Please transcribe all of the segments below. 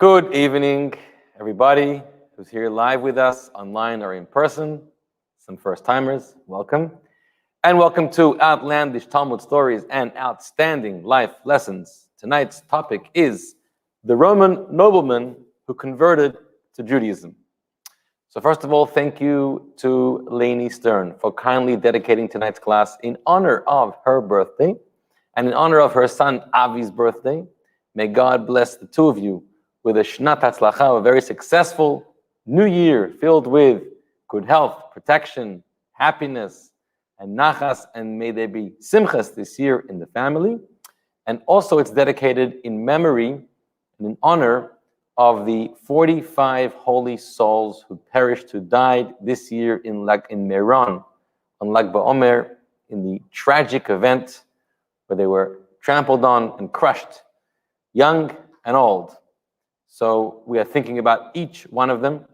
Good evening, everybody who's here live with us, online or in person. Some first-timers, welcome. And welcome to Outlandish Talmud Stories and Outstanding Life Lessons. Tonight's topic is the Roman nobleman who converted to Judaism. So first of all, thank you to Lainey Stern for kindly dedicating tonight's class in honor of her birthday and in honor of her son Avi's birthday. May God bless the two of you with a Shnat Hatzlacha, a very successful new year filled with good health, protection, happiness, and nachas, and may there be simchas this year in the family. And also it's dedicated in memory and in honor of the 45 holy souls who perished, who died this year in Meron, on Lag BaOmer, in the tragic event where they were trampled on and crushed, young and old. So we are thinking about each one of them.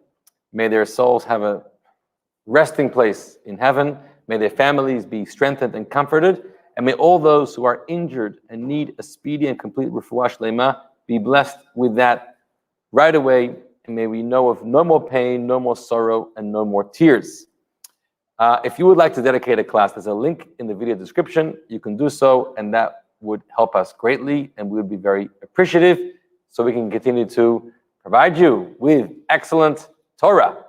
May their souls have a resting place in heaven. May their families be strengthened and comforted. And may all those who are injured and need a speedy and complete refuah shlema be blessed with that right away. And may we know of no more pain, no more sorrow, and no more tears. If you would like to dedicate a class, there's a link in the video description. You can do so, and that would help us greatly, and we would be very appreciative, so we can continue to provide you with excellent Torah.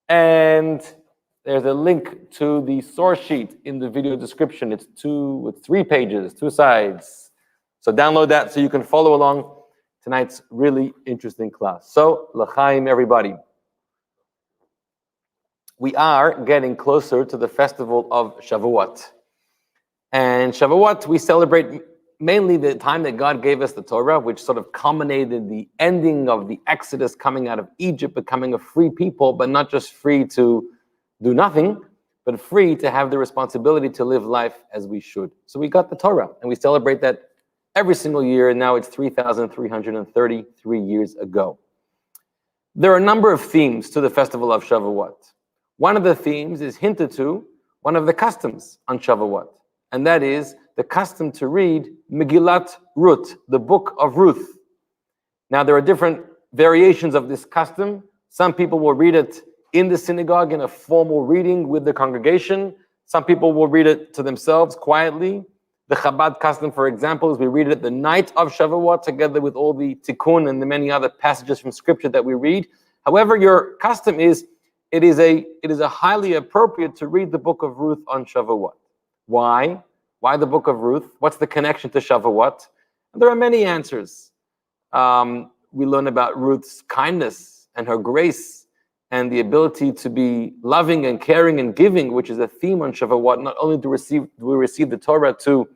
And there's a link to the source sheet in the video description. It's 3 pages, 2 sides. So download that so you can follow along tonight's really interesting class. So, l'chaim, everybody. We are getting closer to the festival of Shavuot. And Shavuot, we celebrate mainly the time that God gave us the Torah, which sort of culminated the ending of the Exodus, coming out of Egypt, becoming a free people, but not just free to do nothing, but free to have the responsibility to live life as we should. So we got the Torah, and we celebrate that every single year, and now it's 3,333 years ago. There are a number of themes to the festival of Shavuot. One of the themes is hinted to one of the customs on Shavuot, and that is the custom to read Megillat Ruth, the book of Ruth. Now, there are different variations of this custom. Some people will read it in the synagogue in a formal reading with the congregation. Some people will read it to themselves quietly. The Chabad custom, for example, is we read it the night of Shavuot together with all the tikkun and the many other passages from scripture that we read. However, your custom is, it is a highly appropriate to read the book of Ruth on Shavuot. Why? Why the book of Ruth? What's the connection to Shavuot? And there are many answers. We learn about Ruth's kindness and her grace and the ability to be loving and caring and giving, which is a theme on Shavuot. Not only do we receive the Torah to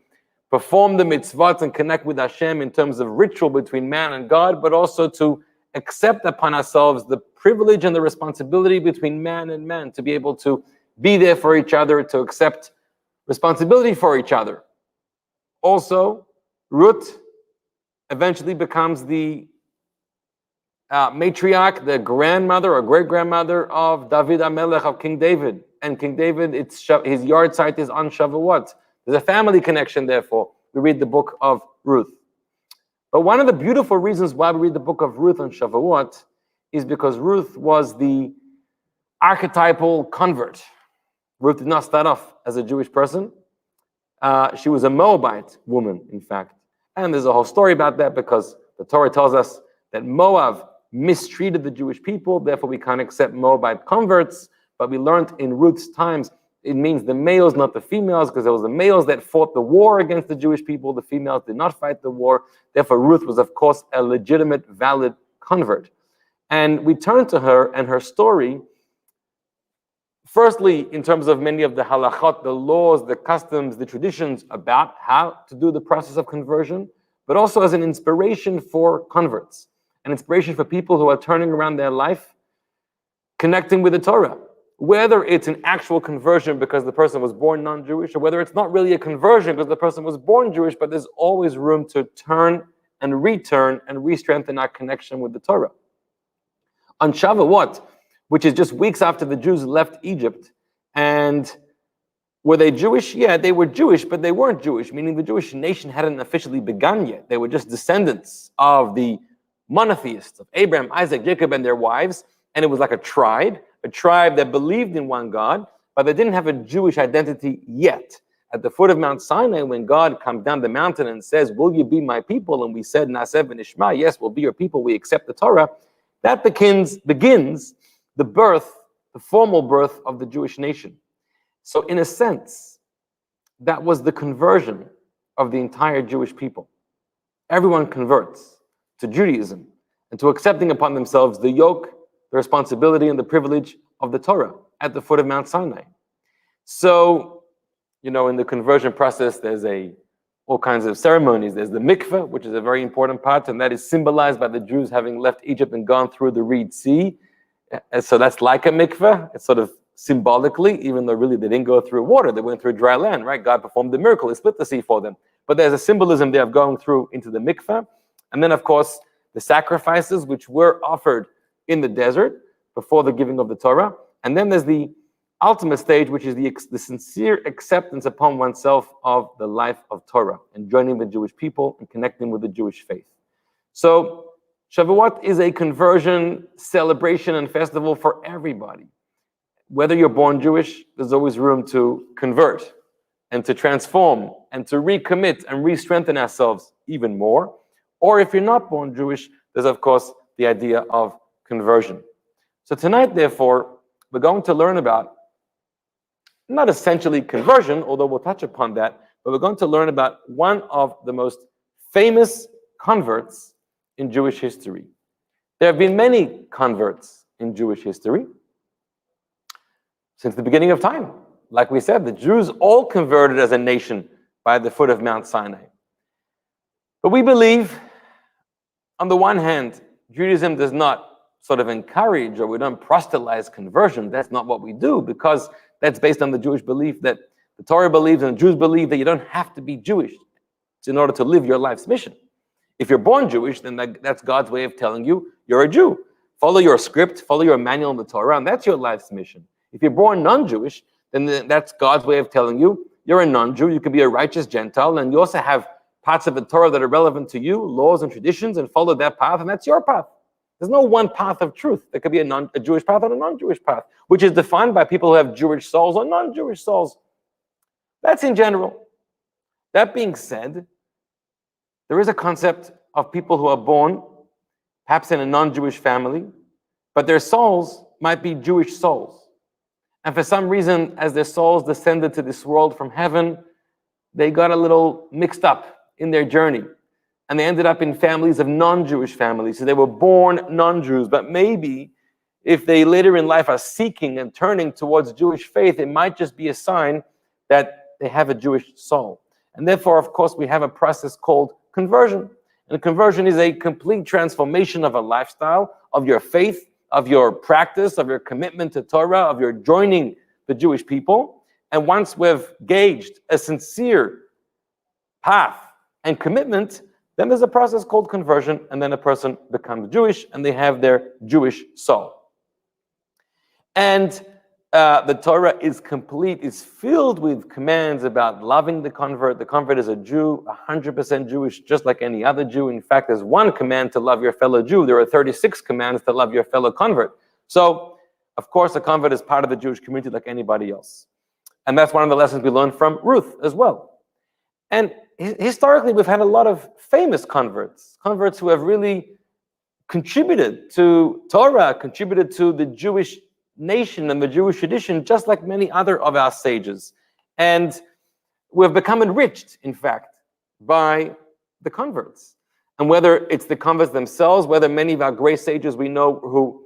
perform the mitzvot and connect with Hashem in terms of ritual between man and God, but also to accept upon ourselves the privilege and the responsibility between man and man, to be able to be there for each other, to accept responsibility for each other. Also, Ruth eventually becomes the matriarch, the grandmother or great-grandmother of David HaMelech, of King David. And King David, his yard site is on Shavuot. There's a family connection, therefore. We read the book of Ruth. But one of the beautiful reasons why we read the book of Ruth on Shavuot is because Ruth was the archetypal convert. Ruth did not start off as a Jewish person. She was a Moabite woman, in fact. And there's a whole story about that because the Torah tells us that Moab mistreated the Jewish people, therefore we can't accept Moabite converts. But we learned in Ruth's times, it means the males, not the females, because it was the males that fought the war against the Jewish people. The females did not fight the war. Therefore, Ruth was, of course, a legitimate, valid convert. And we turn to her and her story, firstly, in terms of many of the halachot, the laws, the customs, the traditions about how to do the process of conversion, but also as an inspiration for converts, an inspiration for people who are turning around their life, connecting with the Torah. Whether it's an actual conversion because the person was born non-Jewish, or whether it's not really a conversion because the person was born Jewish, but there's always room to turn and re-strengthen our connection with the Torah. On Shavuot, which is just weeks after the Jews left Egypt, and were they Jewish? Yeah, they were Jewish, but they weren't Jewish, meaning the Jewish nation hadn't officially begun yet. They were just descendants of the monotheists of Abraham, Isaac, Jacob, and their wives. And it was like a tribe that believed in one God, but they didn't have a Jewish identity yet. At the foot of Mount Sinai, when God comes down the mountain and says, will you be my people? And we said, Naseh v'nishma, yes, we'll be your people, we accept the Torah. That begins the birth, the formal birth of the Jewish nation. So in a sense, that was the conversion of the entire Jewish people. Everyone converts to Judaism and to accepting upon themselves the yoke, the responsibility, and the privilege of the Torah at the foot of Mount Sinai. So, in the conversion process, there's all kinds of ceremonies. There's the mikveh, which is a very important part, and that is symbolized by the Jews having left Egypt and gone through the Red Sea. And so that's like a mikveh. It's sort of symbolically, even though really they didn't go through water, they went through dry land, right? God performed the miracle, He split the sea for them. But there's a symbolism there of going through into the mikveh. And then, of course, the sacrifices which were offered in the desert before the giving of the Torah. And then there's the ultimate stage, which is the sincere acceptance upon oneself of the life of Torah and joining the Jewish people and connecting with the Jewish faith. So Shavuot is a conversion celebration and festival for everybody. Whether you're born Jewish, there's always room to convert and to transform and to recommit and re-strengthen ourselves even more. Or if you're not born Jewish, there's of course the idea of conversion. So tonight, therefore, we're going to learn about not essentially conversion, although we'll touch upon that, but we're going to learn about one of the most famous converts in Jewish history. There have been many converts in Jewish history since the beginning of time. Like we said, the Jews all converted as a nation by the foot of Mount Sinai. But we believe, on the one hand, Judaism does not sort of encourage, or we don't proselytize conversion. That's not what we do, because that's based on the Jewish belief that the Torah believes and the Jews believe that you don't have to be Jewish in order to live your life's mission. If you're born Jewish, then that's God's way of telling you you're a Jew. Follow your script, follow your manual in the Torah, and that's your life's mission. If you're born non-Jewish, then that's God's way of telling you you're a non-Jew, you can be a righteous Gentile, and you also have parts of the Torah that are relevant to you, laws and traditions, and follow that path, and that's your path. There's no one path of truth. There could be a Jewish path and a non-Jewish path, which is defined by people who have Jewish souls or non-Jewish souls. That's in general. That being said, there is a concept of people who are born, perhaps in a non-Jewish family, but their souls might be Jewish souls. And for some reason, as their souls descended to this world from heaven, they got a little mixed up in their journey. And they ended up in families of non-Jewish families. So they were born non-Jews, but maybe if they later in life are seeking and turning towards Jewish faith, it might just be a sign that they have a Jewish soul. And therefore, of course, we have a process called conversion. And conversion is a complete transformation of a lifestyle, of your faith, of your practice, of your commitment to Torah, of your joining the Jewish people. And once we've gauged a sincere path and commitment, then there's a process called conversion, and then a person becomes Jewish, and they have their Jewish soul. And the Torah is complete, is filled with commands about loving the convert. The convert is a Jew, 100% Jewish, just like any other Jew. In fact, there's one command to love your fellow Jew. There are 36 commands to love your fellow convert. So, of course, a convert is part of the Jewish community like anybody else. And that's one of the lessons we learned from Ruth as well. And historically, we've had a lot of famous converts who have really contributed to Torah, contributed to the Jewish nation and the Jewish tradition, just like many other of our sages. And we've become enriched, in fact, by the converts. And whether it's the converts themselves, whether many of our great sages we know who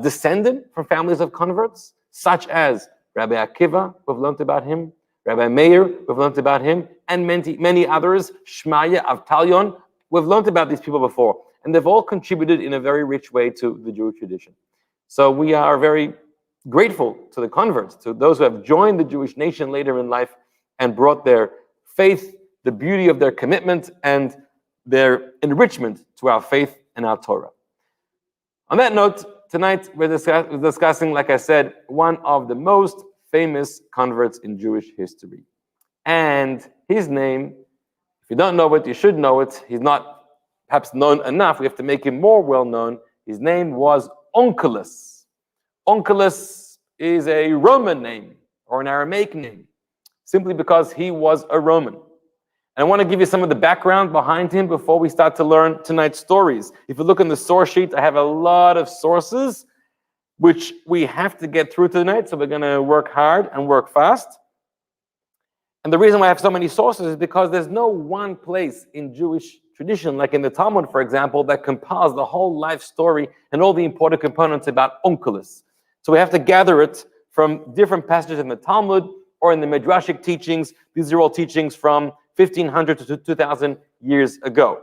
descended from families of converts, such as Rabbi Akiva, we've learned about him, Rabbi Meir, we've learned about him, and many others, Shmaya, Avtalion, we've learned about these people before, and they've all contributed in a very rich way to the Jewish tradition. So we are very grateful to the converts, to those who have joined the Jewish nation later in life and brought their faith, the beauty of their commitment, and their enrichment to our faith and our Torah. On that note, tonight we're discussing, like I said, one of the most famous converts in Jewish history. And his name, if you don't know it, you should know it. He's not perhaps known enough, we have to make him more well known. His name was Onkelos. Onkelos is a Roman name or an Aramaic name, simply because he was a Roman. And I want to give you some of the background behind him before we start to learn tonight's stories. If you look in the source sheet, I have a lot of sources which we have to get through tonight, so we're going to work hard and work fast. And the reason why I have so many sources is because there's no one place in Jewish tradition, like in the Talmud, for example, that compiles the whole life story and all the important components about Onkelos. So we have to gather it from different passages in the Talmud or in the Midrashic teachings. These are all teachings from 1500 to 2000 years ago.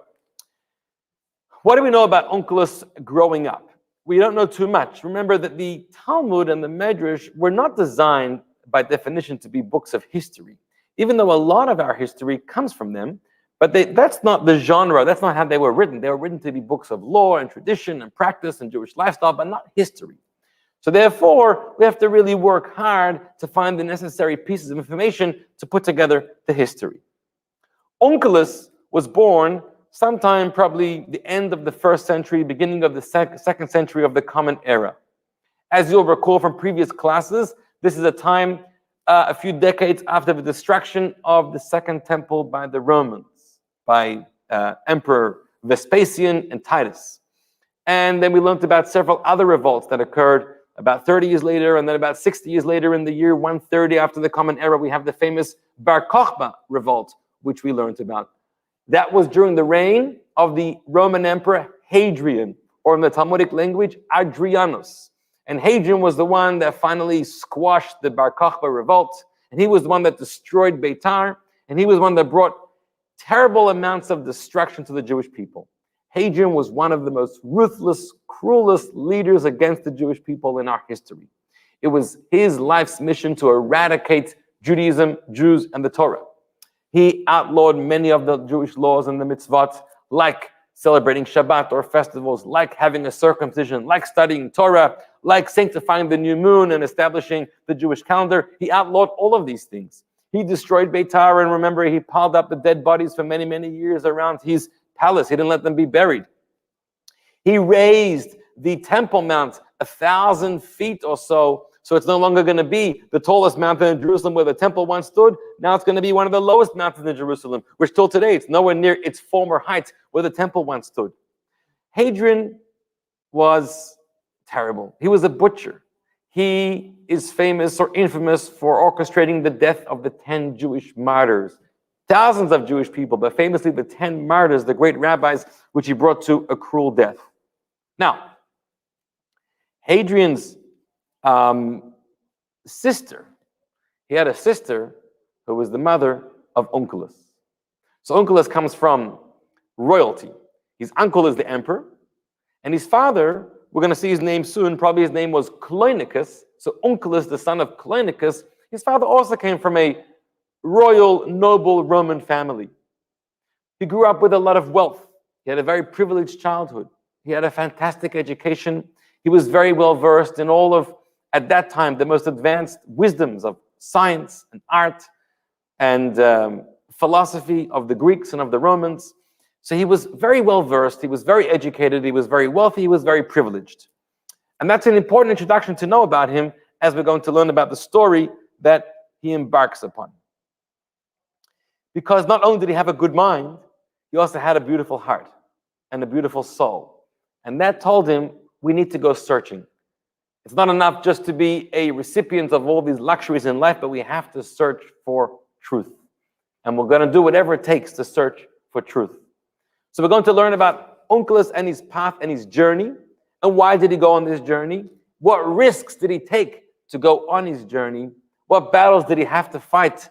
What do we know about Onkelos growing up? We don't know too much. Remember that the Talmud and the Midrash were not designed by definition to be books of history, even though a lot of our history comes from them. But that's not the genre. That's not how they were written. They were written to be books of law and tradition and practice and Jewish lifestyle, but not history. So therefore, we have to really work hard to find the necessary pieces of information to put together the history. Onkelos was born sometime probably the end of the 1st century, beginning of the 2nd century of the Common Era. As you'll recall from previous classes, this is a time a few decades after the destruction of the Second Temple by the Romans, by Emperor Vespasian and Titus. And then we learned about several other revolts that occurred about 30 years later, and then about 60 years later, in the year 130 after the Common Era, we have the famous Bar Kokhba revolt, which we learned about. That was during the reign of the Roman Emperor Hadrian, or in the Talmudic language, Adrianus. And Hadrian was the one that finally squashed the Bar Kokhba revolt, and he was the one that destroyed Beitar, and he was the one that brought terrible amounts of destruction to the Jewish people. Hadrian was one of the most ruthless, cruelest leaders against the Jewish people in our history. It was his life's mission to eradicate Judaism, Jews, and the Torah. He outlawed many of the Jewish laws and the mitzvot, like celebrating Shabbat or festivals, like having a circumcision, like studying Torah, like sanctifying the new moon and establishing the Jewish calendar. He outlawed all of these things. He destroyed Beitar, and remember, he piled up the dead bodies for many, many years around his palace. He didn't let them be buried. He raised the Temple Mount 1,000 feet or so it's no longer going to be the tallest mountain in Jerusalem where the temple once stood. Now it's going to be one of the lowest mountains in Jerusalem, which till today it's nowhere near its former height where the temple once stood. Hadrian was terrible. He was a butcher. He is famous or infamous for orchestrating the death of the 10 Jewish martyrs. Thousands of Jewish people, but famously the 10 martyrs, the great rabbis, which he brought to a cruel death. Now, Hadrian's sister, he had a sister who was the mother of Onkelos. So Onkelos comes from royalty. His uncle is the emperor, and his father, we're going to see his name soon, probably his name was Cloenicus. So Onkelos, the son of Cloenicus, his father also came from a royal, noble Roman family. He grew up with a lot of wealth. He had a very privileged childhood. He had a fantastic education. He was very well versed in all of, at that time, the most advanced wisdoms of science and art and philosophy of the Greeks and of the Romans. So he was very well versed. He was very educated. He was very wealthy. He was very privileged. And that's an important introduction to know about him as we're going to learn about the story that he embarks upon. Because not only did he have a good mind, he also had a beautiful heart and a beautiful soul. And that told him, we need to go searching. It's not enough just to be a recipient of all these luxuries in life, but we have to search for truth. And we're going to do whatever it takes to search for truth. So we're going to learn about Onkelos and his path and his journey. And why did he go on this journey? What risks did he take to go on his journey? What battles did he have to fight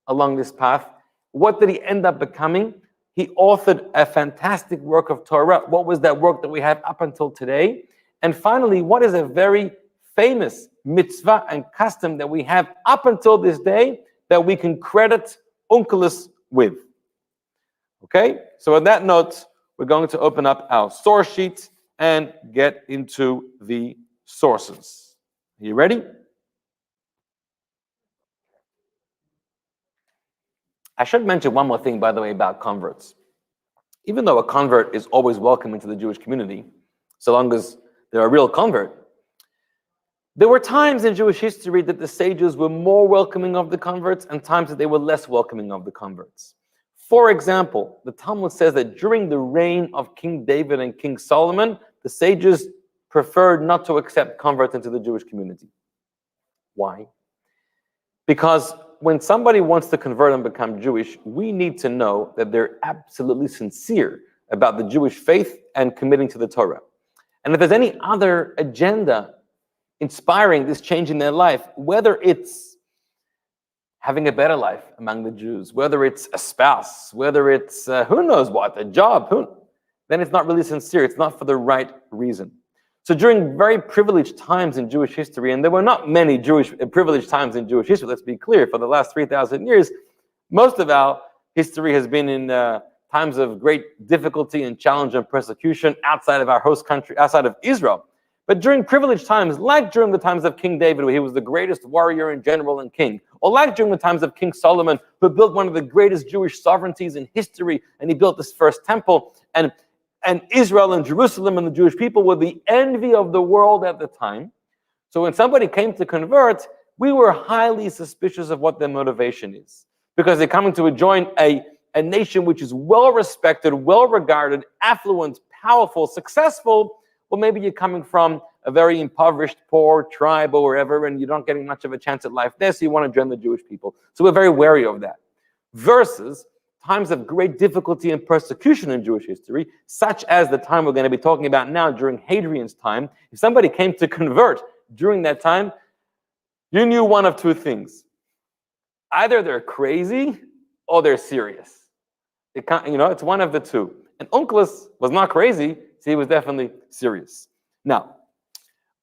along this path? What did he end up becoming? He authored a fantastic work of Torah. What was that work that we have up until today? And finally, what is a very famous mitzvah and custom that we have up until this day that we can credit Onkelos with? Okay, so on that note, we're going to open up our source sheet and get into the sources. Are you ready? I should mention one more thing, by the way, about converts. even though a convert is always welcome into the Jewish community, so long as they're a real convert, there were times in Jewish history that the sages were more welcoming of the converts and times that they were less welcoming of the converts. For example, the Talmud says that during the reign of King David and King Solomon, the sages preferred not to accept converts into the Jewish community. Why? Because when somebody wants to convert and become Jewish, we need to know that they're absolutely sincere about the Jewish faith and committing to the Torah. And if there's any other agenda inspiring this change in their life, whether it's having a better life among the Jews, whether it's a spouse, whether it's who knows what, a job, then it's not really sincere. It's not for the right reason. So during very privileged times in Jewish history, and there were not many privileged times in Jewish history, let's be clear, for the last 3,000 years, most of our history has been in times of great difficulty and challenge and persecution outside of our host country, outside of Israel. But during privileged times, like during the times of King David, where he was the greatest warrior and general and king, or like during the times of King Solomon, who built one of the greatest Jewish sovereignties in history, and he built this first temple, and Israel and Jerusalem and the Jewish people were the envy of the world at the time. So when somebody came to convert, we were highly suspicious of what their motivation is, because they're coming to join a nation which is well-respected, well-regarded, affluent, powerful, successful. Well, maybe you're coming from a very impoverished, poor tribe or wherever, and you're not getting much of a chance at life there, so you want to join the Jewish people. So we're very wary of that. Versus times of great difficulty and persecution in Jewish history, such as the time we're going to be talking about now during Hadrian's time. If somebody came to convert during that time, you knew one of two things. Either they're crazy or they're serious. It's one of the two. And Onkelos was not crazy, so he was definitely serious. Now,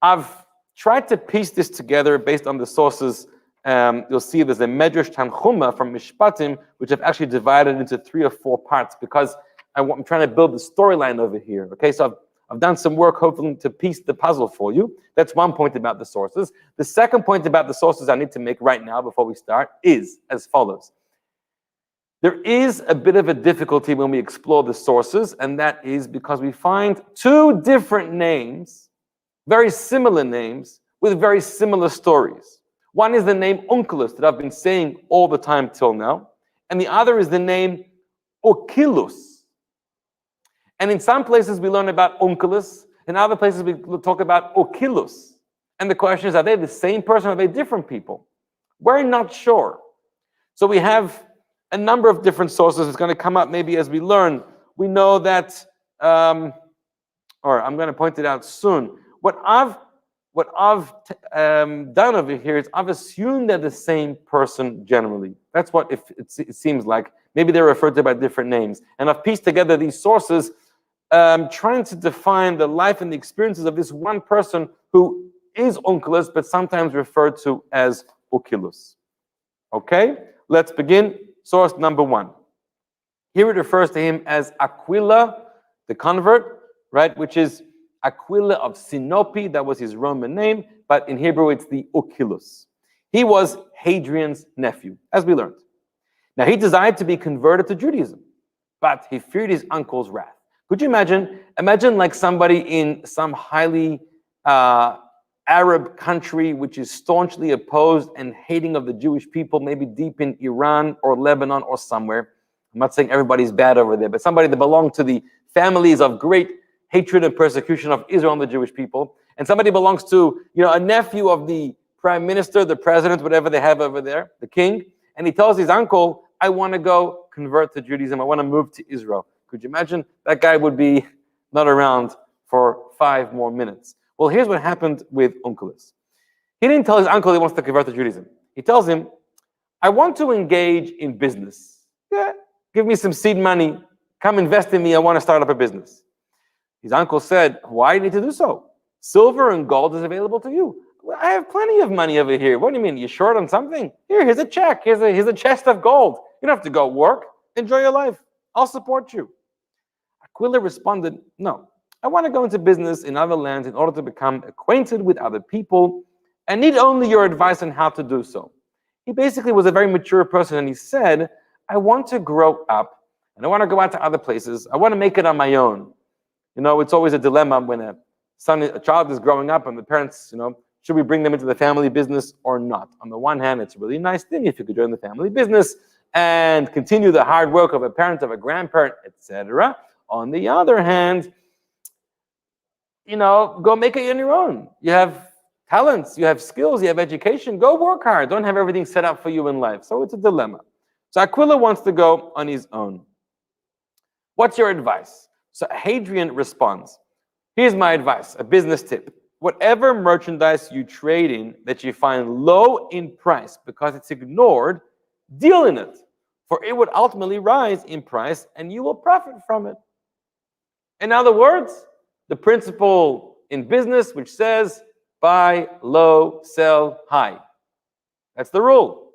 I've tried to piece this together based on the sources. You'll see there's a Medrash Tanchuma from Mishpatim, which I've actually divided into 3 or 4 parts because I'm trying to build the storyline over here. Okay, so I've done some work, hopefully, to piece the puzzle for you. That's one point about the sources. The second point about the sources I need to make right now before we start is as follows. There is a bit of a difficulty when we explore the sources, and that is because we find 2 different names, very similar names, with very similar stories. One is the name Onkelos that I've been saying all the time till now, and the other is the name Okilus. And in some places we learn about Onkelos, in other places we talk about Okilus. And the question is, are they the same person or are they different people? We're not sure. So we have a number of different sources. It's going to come up maybe as we learn. We know that, or I'm going to point it out soon. What I've done over here is I've assumed they're the same person generally. That's what it seems like. Maybe they're referred to by different names. And I've pieced together these sources, trying to define the life and the experiences of this one person who is Onkelos, but sometimes referred to as Okilus. Okay, let's begin. Source number 1. Here it refers to him as Aquila, the convert, right, which is Aquila of Sinope. That was his Roman name, but in Hebrew it's the Okilus. He was Hadrian's nephew, as we learned. Now he desired to be converted to Judaism, but he feared his uncle's wrath. Could you imagine? Imagine like somebody in some highly Arab country which is staunchly opposed and hating of the Jewish people, maybe deep in Iran or Lebanon or somewhere. I'm not saying everybody's bad over there, but somebody that belonged to the families of great hatred and persecution of Israel and the Jewish people, and somebody belongs to, a nephew of the prime minister, the president, whatever they have over there, the king, and he tells his uncle, I want to go convert to Judaism, I want to move to Israel. Could you imagine? That guy would be not around for 5 more minutes. Well, here's what happened with Onkelos. He didn't tell his uncle he wants to convert to Judaism. He tells him, I want to engage in business. Yeah, give me some seed money. Come invest in me. I want to start up a business. His uncle said, why do you need to do so? Silver and gold is available to you. Well, I have plenty of money over here. What do you mean? You short on something? Here's a check. Here's a chest of gold. You don't have to go work. Enjoy your life. I'll support you. Aquila responded, no. I want to go into business in other lands in order to become acquainted with other people and need only your advice on how to do so. He basically was a very mature person, and he said, I want to grow up and I want to go out to other places. I want to make it on my own. It's always a dilemma when a child is growing up and the parents, should we bring them into the family business or not? On the one hand, it's a really nice thing if you could join the family business and continue the hard work of a parent, of a grandparent, etc. On the other hand, go make it on your own. You have talents, you have skills, you have education. Go work hard. Don't have everything set up for you in life. So it's a dilemma. So Aquila wants to go on his own. What's your advice? So Hadrian responds, here's my advice, a business tip. Whatever merchandise you trade in that you find low in price because it's ignored, deal in it, for it would ultimately rise in price and you will profit from it. In other words, the principle in business which says buy low, sell high. That's the rule.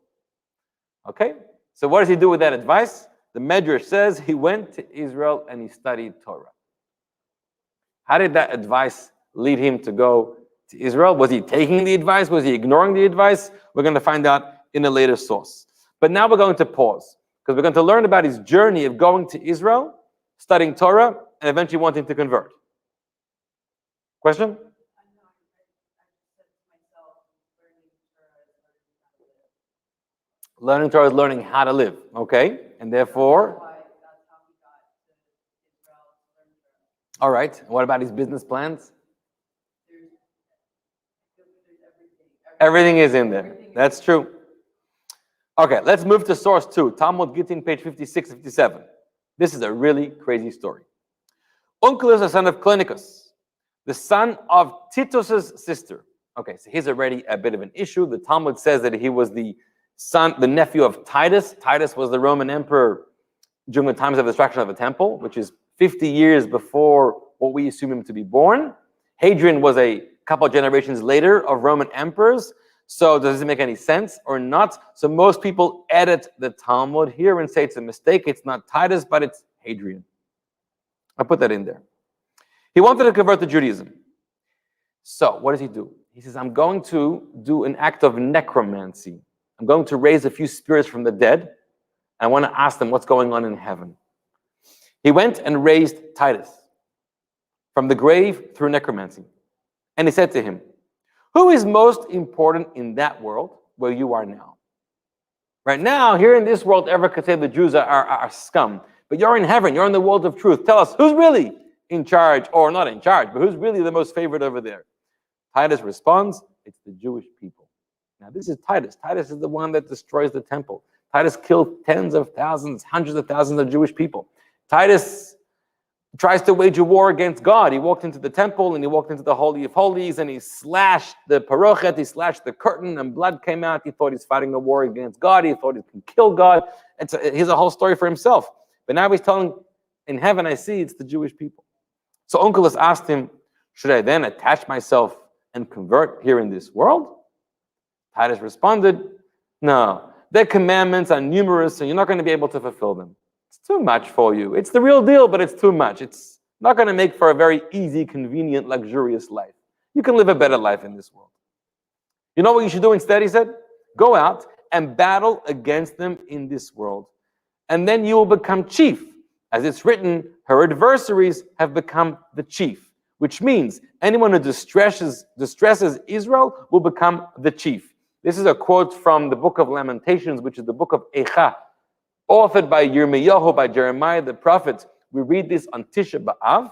Okay? So what does he do with that advice? The Medrash says he went to Israel and he studied Torah. How did that advice lead him to go to Israel? Was he taking the advice? Was he ignoring the advice? We're going to find out in a later source. But now we're going to pause because we're going to learn about his journey of going to Israel, studying Torah, and eventually wanting to convert. Question? Learning Torah is learning how to live, okay? And therefore, all right. What about his business plans? Everything is in there. That's true. Okay, let's move to source 2, Talmud Gittin, page 56, 57. This is a really crazy story. Uncle is the son of Clinicus, the son of Titus's sister. Okay, so here's already a bit of an issue. The Talmud says that he was the nephew of Titus. Titus was the Roman emperor during the times of the destruction of the temple, which is 50 years before what we assume him to be born. Hadrian was a couple of generations later of Roman emperors. So does it make any sense or not? So most people edit the Talmud here and say it's a mistake. It's not Titus, but it's Hadrian. I'll put that in there. He wanted to convert to Judaism. So what does he do? He says, I'm going to do an act of necromancy. I'm going to raise a few spirits from the dead. I want to ask them what's going on in heaven. He went and raised Titus from the grave through necromancy. And he said to him, who is most important in that world where you are now? Right now, here in this world, everyone could say the Jews are scum. But you're in heaven. You're in the world of truth. Tell us, who's really in charge, or not in charge, but who's really the most favored over there? Titus responds, it's the Jewish people. Now, this is Titus. Titus is the one that destroys the temple. Titus killed tens of thousands, hundreds of thousands of Jewish people. Titus tries to wage a war against God. He walked into the temple and he walked into the Holy of Holies and he slashed the parochet, he slashed the curtain and blood came out. He thought he's fighting a war against God. He thought he can kill God. Here's a whole story for himself. But now he's telling, in heaven I see it's the Jewish people. So Onkelos asked him, should I then attach myself and convert here in this world? Titus responded, no, their commandments are numerous and you're not going to be able to fulfill them. It's too much for you. It's the real deal, but it's too much. It's not going to make for a very easy, convenient, luxurious life. You can live a better life in this world. You know what you should do instead, he said? Go out and battle against them in this world. And then you will become chief. As it's written, her adversaries have become the chief, which means anyone who distresses Israel will become the chief. This is a quote from the book of Lamentations, which is the book of Echa, authored by Yirmiyahu, by Jeremiah the prophet. We read this on Tisha B'Av,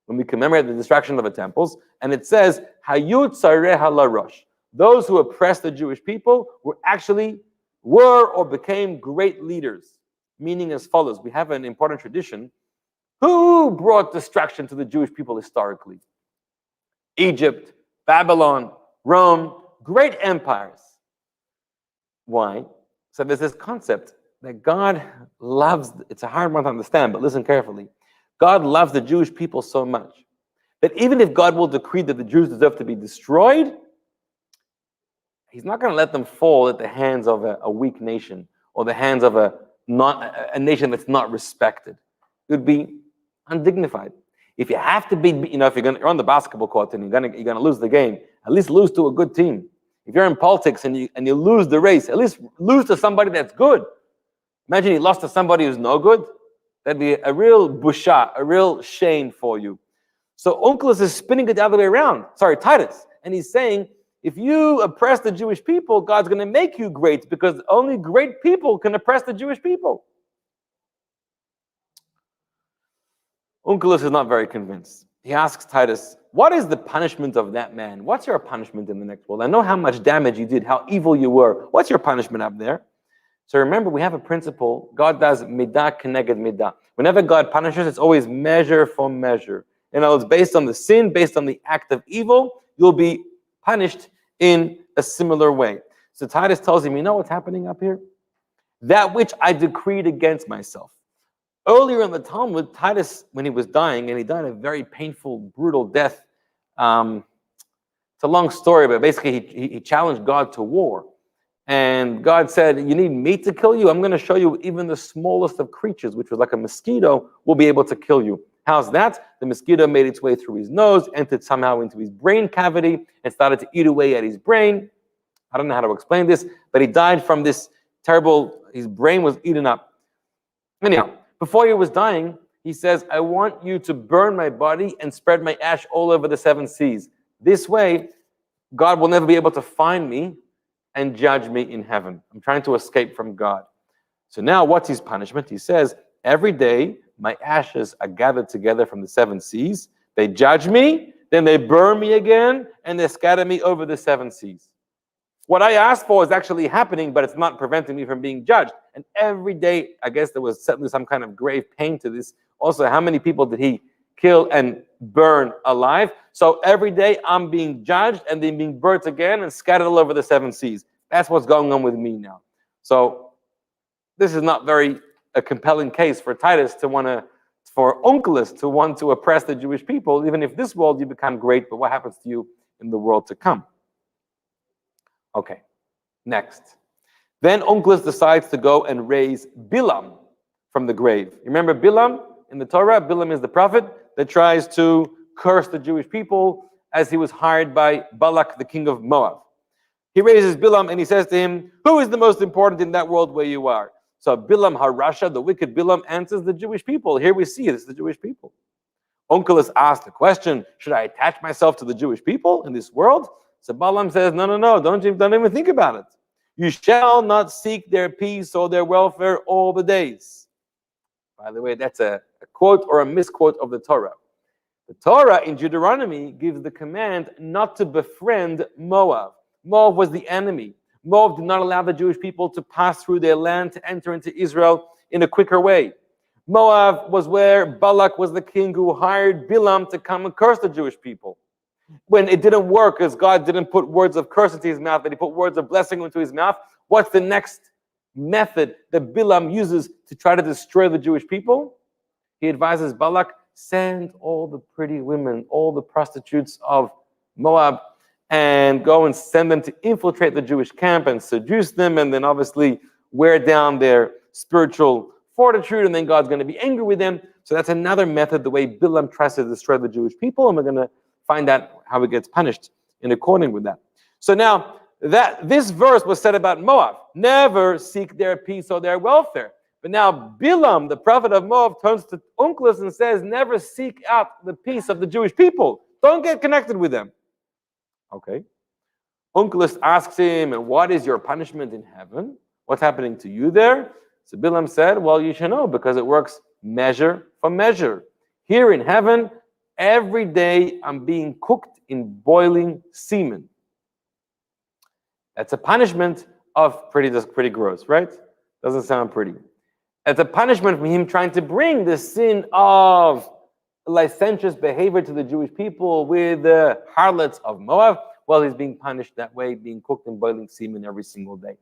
when we commemorate the destruction of the temples, and it says, Hayu tzareha larosh. Those who oppressed the Jewish people were or became great leaders. Meaning as follows, we have an important tradition. Who brought destruction to the Jewish people historically? Egypt, Babylon, Rome, great empires. Why? So there's this concept that God loves, it's a hard one to understand, but listen carefully. God loves the Jewish people so much that even if God will decree that the Jews deserve to be destroyed, he's not going to let them fall at the hands of a weak nation or the hands of a nation that's not respected. It would be undignified. If you have to be, if you're on the basketball court and you're gonna lose the game, at least lose to a good team. If you're in politics and you lose the race, at least lose to somebody that's good. Imagine he lost to somebody who's no good. That'd be a real busha, a real shame for you. So Onkelos is spinning it the other way around. Sorry, Titus. And he's saying, if you oppress the Jewish people, God's going to make you great because only great people can oppress the Jewish people. Onkelos is not very convinced. He asks Titus, what is the punishment of that man? What's your punishment in the next world? I know how much damage you did, how evil you were. What's your punishment up there? So remember, we have a principle. God does midah keneged midah. Whenever God punishes, it's always measure for measure. You know, it's based on the sin, based on the act of evil, you'll be punished in a similar way. So Titus tells him, you know what's happening up here? That which I decreed against myself. Earlier in the Talmud, Titus, when he was dying, and he died a very painful, brutal death. It's a long story, but basically he challenged God to war. And God said, you need me to kill you? I'm going to show you even the smallest of creatures, which was like a mosquito, will be able to kill you. How's that? The mosquito made its way through his nose, entered somehow into his brain cavity, and started to eat away at his brain. I don't know how to explain this, but he died from this terrible, his brain was eaten up. Anyhow, before he was dying, he says, I want you to burn my body and spread my ash all over the 7 seas. This way, God will never be able to find me and judge me in heaven. I'm trying to escape from God. So now what's his punishment? He says, every day my ashes are gathered together from the 7 seas. They judge me, then they burn me again, and they scatter me over the 7 seas. What I asked for is actually happening, but it's not preventing me from being judged. And every day, I guess there was certainly some kind of grave pain to this. Also, how many people did he kill and burn alive? So every day I'm being judged and then being burnt again and scattered all over the 7 seas. That's what's going on with me now. So this is not very a compelling case for Titus for Onkelos to want to oppress the Jewish people. Even if this world you become great, but what happens to you in the world to come? Okay, next. Then Onkelos decides to go and raise Bilam from the grave. You remember Bilam in the Torah? Bilam is the prophet that tries to curse the Jewish people as he was hired by Balak, the king of Moab. He raises Bilam and he says to him, who is the most important in that world where you are? So Bilam Harasha, the wicked Bilam, answers the Jewish people. Here we see it, it's the Jewish people. Onkelos asked the question, should I attach myself to the Jewish people in this world? So Balaam says, no, don't even think about it. You shall not seek their peace or their welfare all the days. By the way, that's a quote or a misquote of the Torah. The Torah in Deuteronomy gives the command not to befriend Moab. Moab was the enemy. Moab did not allow the Jewish people to pass through their land to enter into Israel in a quicker way. Moab was where Balak was the king who hired Bilam to come and curse the Jewish people. When it didn't work, as God didn't put words of curse into his mouth, but he put words of blessing into his mouth, what's the next method that Bilam uses to try to destroy the Jewish people? He advises Balak, send all the pretty women, all the prostitutes of Moab, and go and send them to infiltrate the Jewish camp and seduce them, and then obviously wear down their spiritual fortitude, and then God's going to be angry with them. So that's another method, the way Bilam tries to destroy the Jewish people, and we're going to find out how he gets punished in accordance with that. So now, this verse was said about Moab. Never seek their peace or their welfare. But now Bilam, the prophet of Moab, turns to Onkelos and says, never seek out the peace of the Jewish people. Don't get connected with them. Okay. Onkelos asks him, and what is your punishment in heaven? What's happening to you there? So Bilam said, well, you should know, because it works measure for measure. Here in heaven, every day I'm being cooked in boiling semen. That's a punishment of that's pretty gross, right? Doesn't sound pretty. It's a punishment for him trying to bring the sin of licentious behavior to the Jewish people with the harlots of Moab. Well, he's being punished that way, being cooked in boiling semen every single day.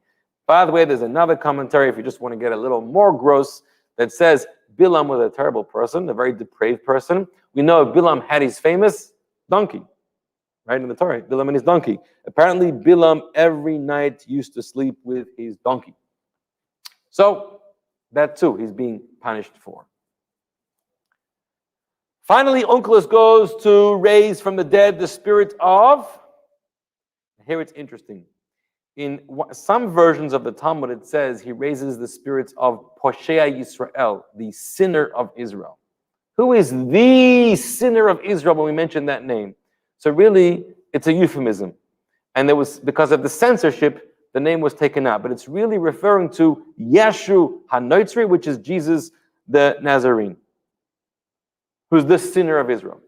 By the way, there's another commentary, if you just want to get a little more gross, that says Bilam was a terrible person, a very depraved person. We know Bilam had his famous donkey, right, in the Torah, Bilam and his donkey. Apparently, Bilam every night used to sleep with his donkey. So, that too, he's being punished for. Finally, Onkelos goes to raise from the dead the spirit of, here it's interesting, In some versions of the Talmud, it says he raises the spirits of Poshea Yisrael, the sinner of Israel. Who is the sinner of Israel when we mention that name? So really, it's a euphemism. And there was, because of the censorship, the name was taken out. But it's really referring to Yeshu HaNotzri, which is Jesus the Nazarene, who's the sinner of Israel.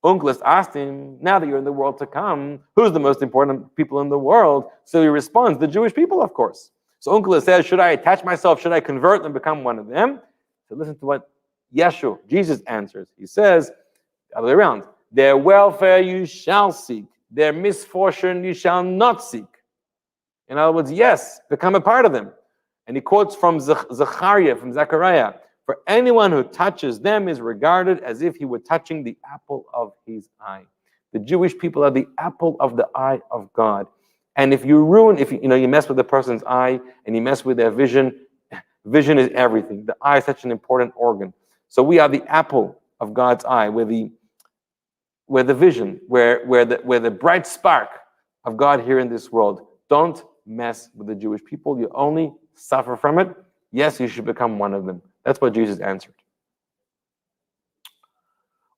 Onkelos asked him, now that you're in the world to come, who's the most important people in the world? So he responds, the Jewish people, of course. So Onkelos says, should I attach myself? Should I convert and become one of them? So listen to what Yeshu, Jesus, answers. He says, the other way around, their welfare you shall seek, their misfortune you shall not seek. In other words, yes, become a part of them. And he quotes from Zechariah, from Zechariah, for anyone who touches them is regarded as if he were touching the apple of his eye. The Jewish people are the apple of the eye of God. And if you you mess with a person's eye and you mess with their vision, vision is everything. The eye is such an important organ. So we are the apple of God's eye. We're the vision, we're the bright spark of God here in this world. Don't mess with the Jewish people. You only suffer from it. Yes, you should become one of them. That's what Jesus answered.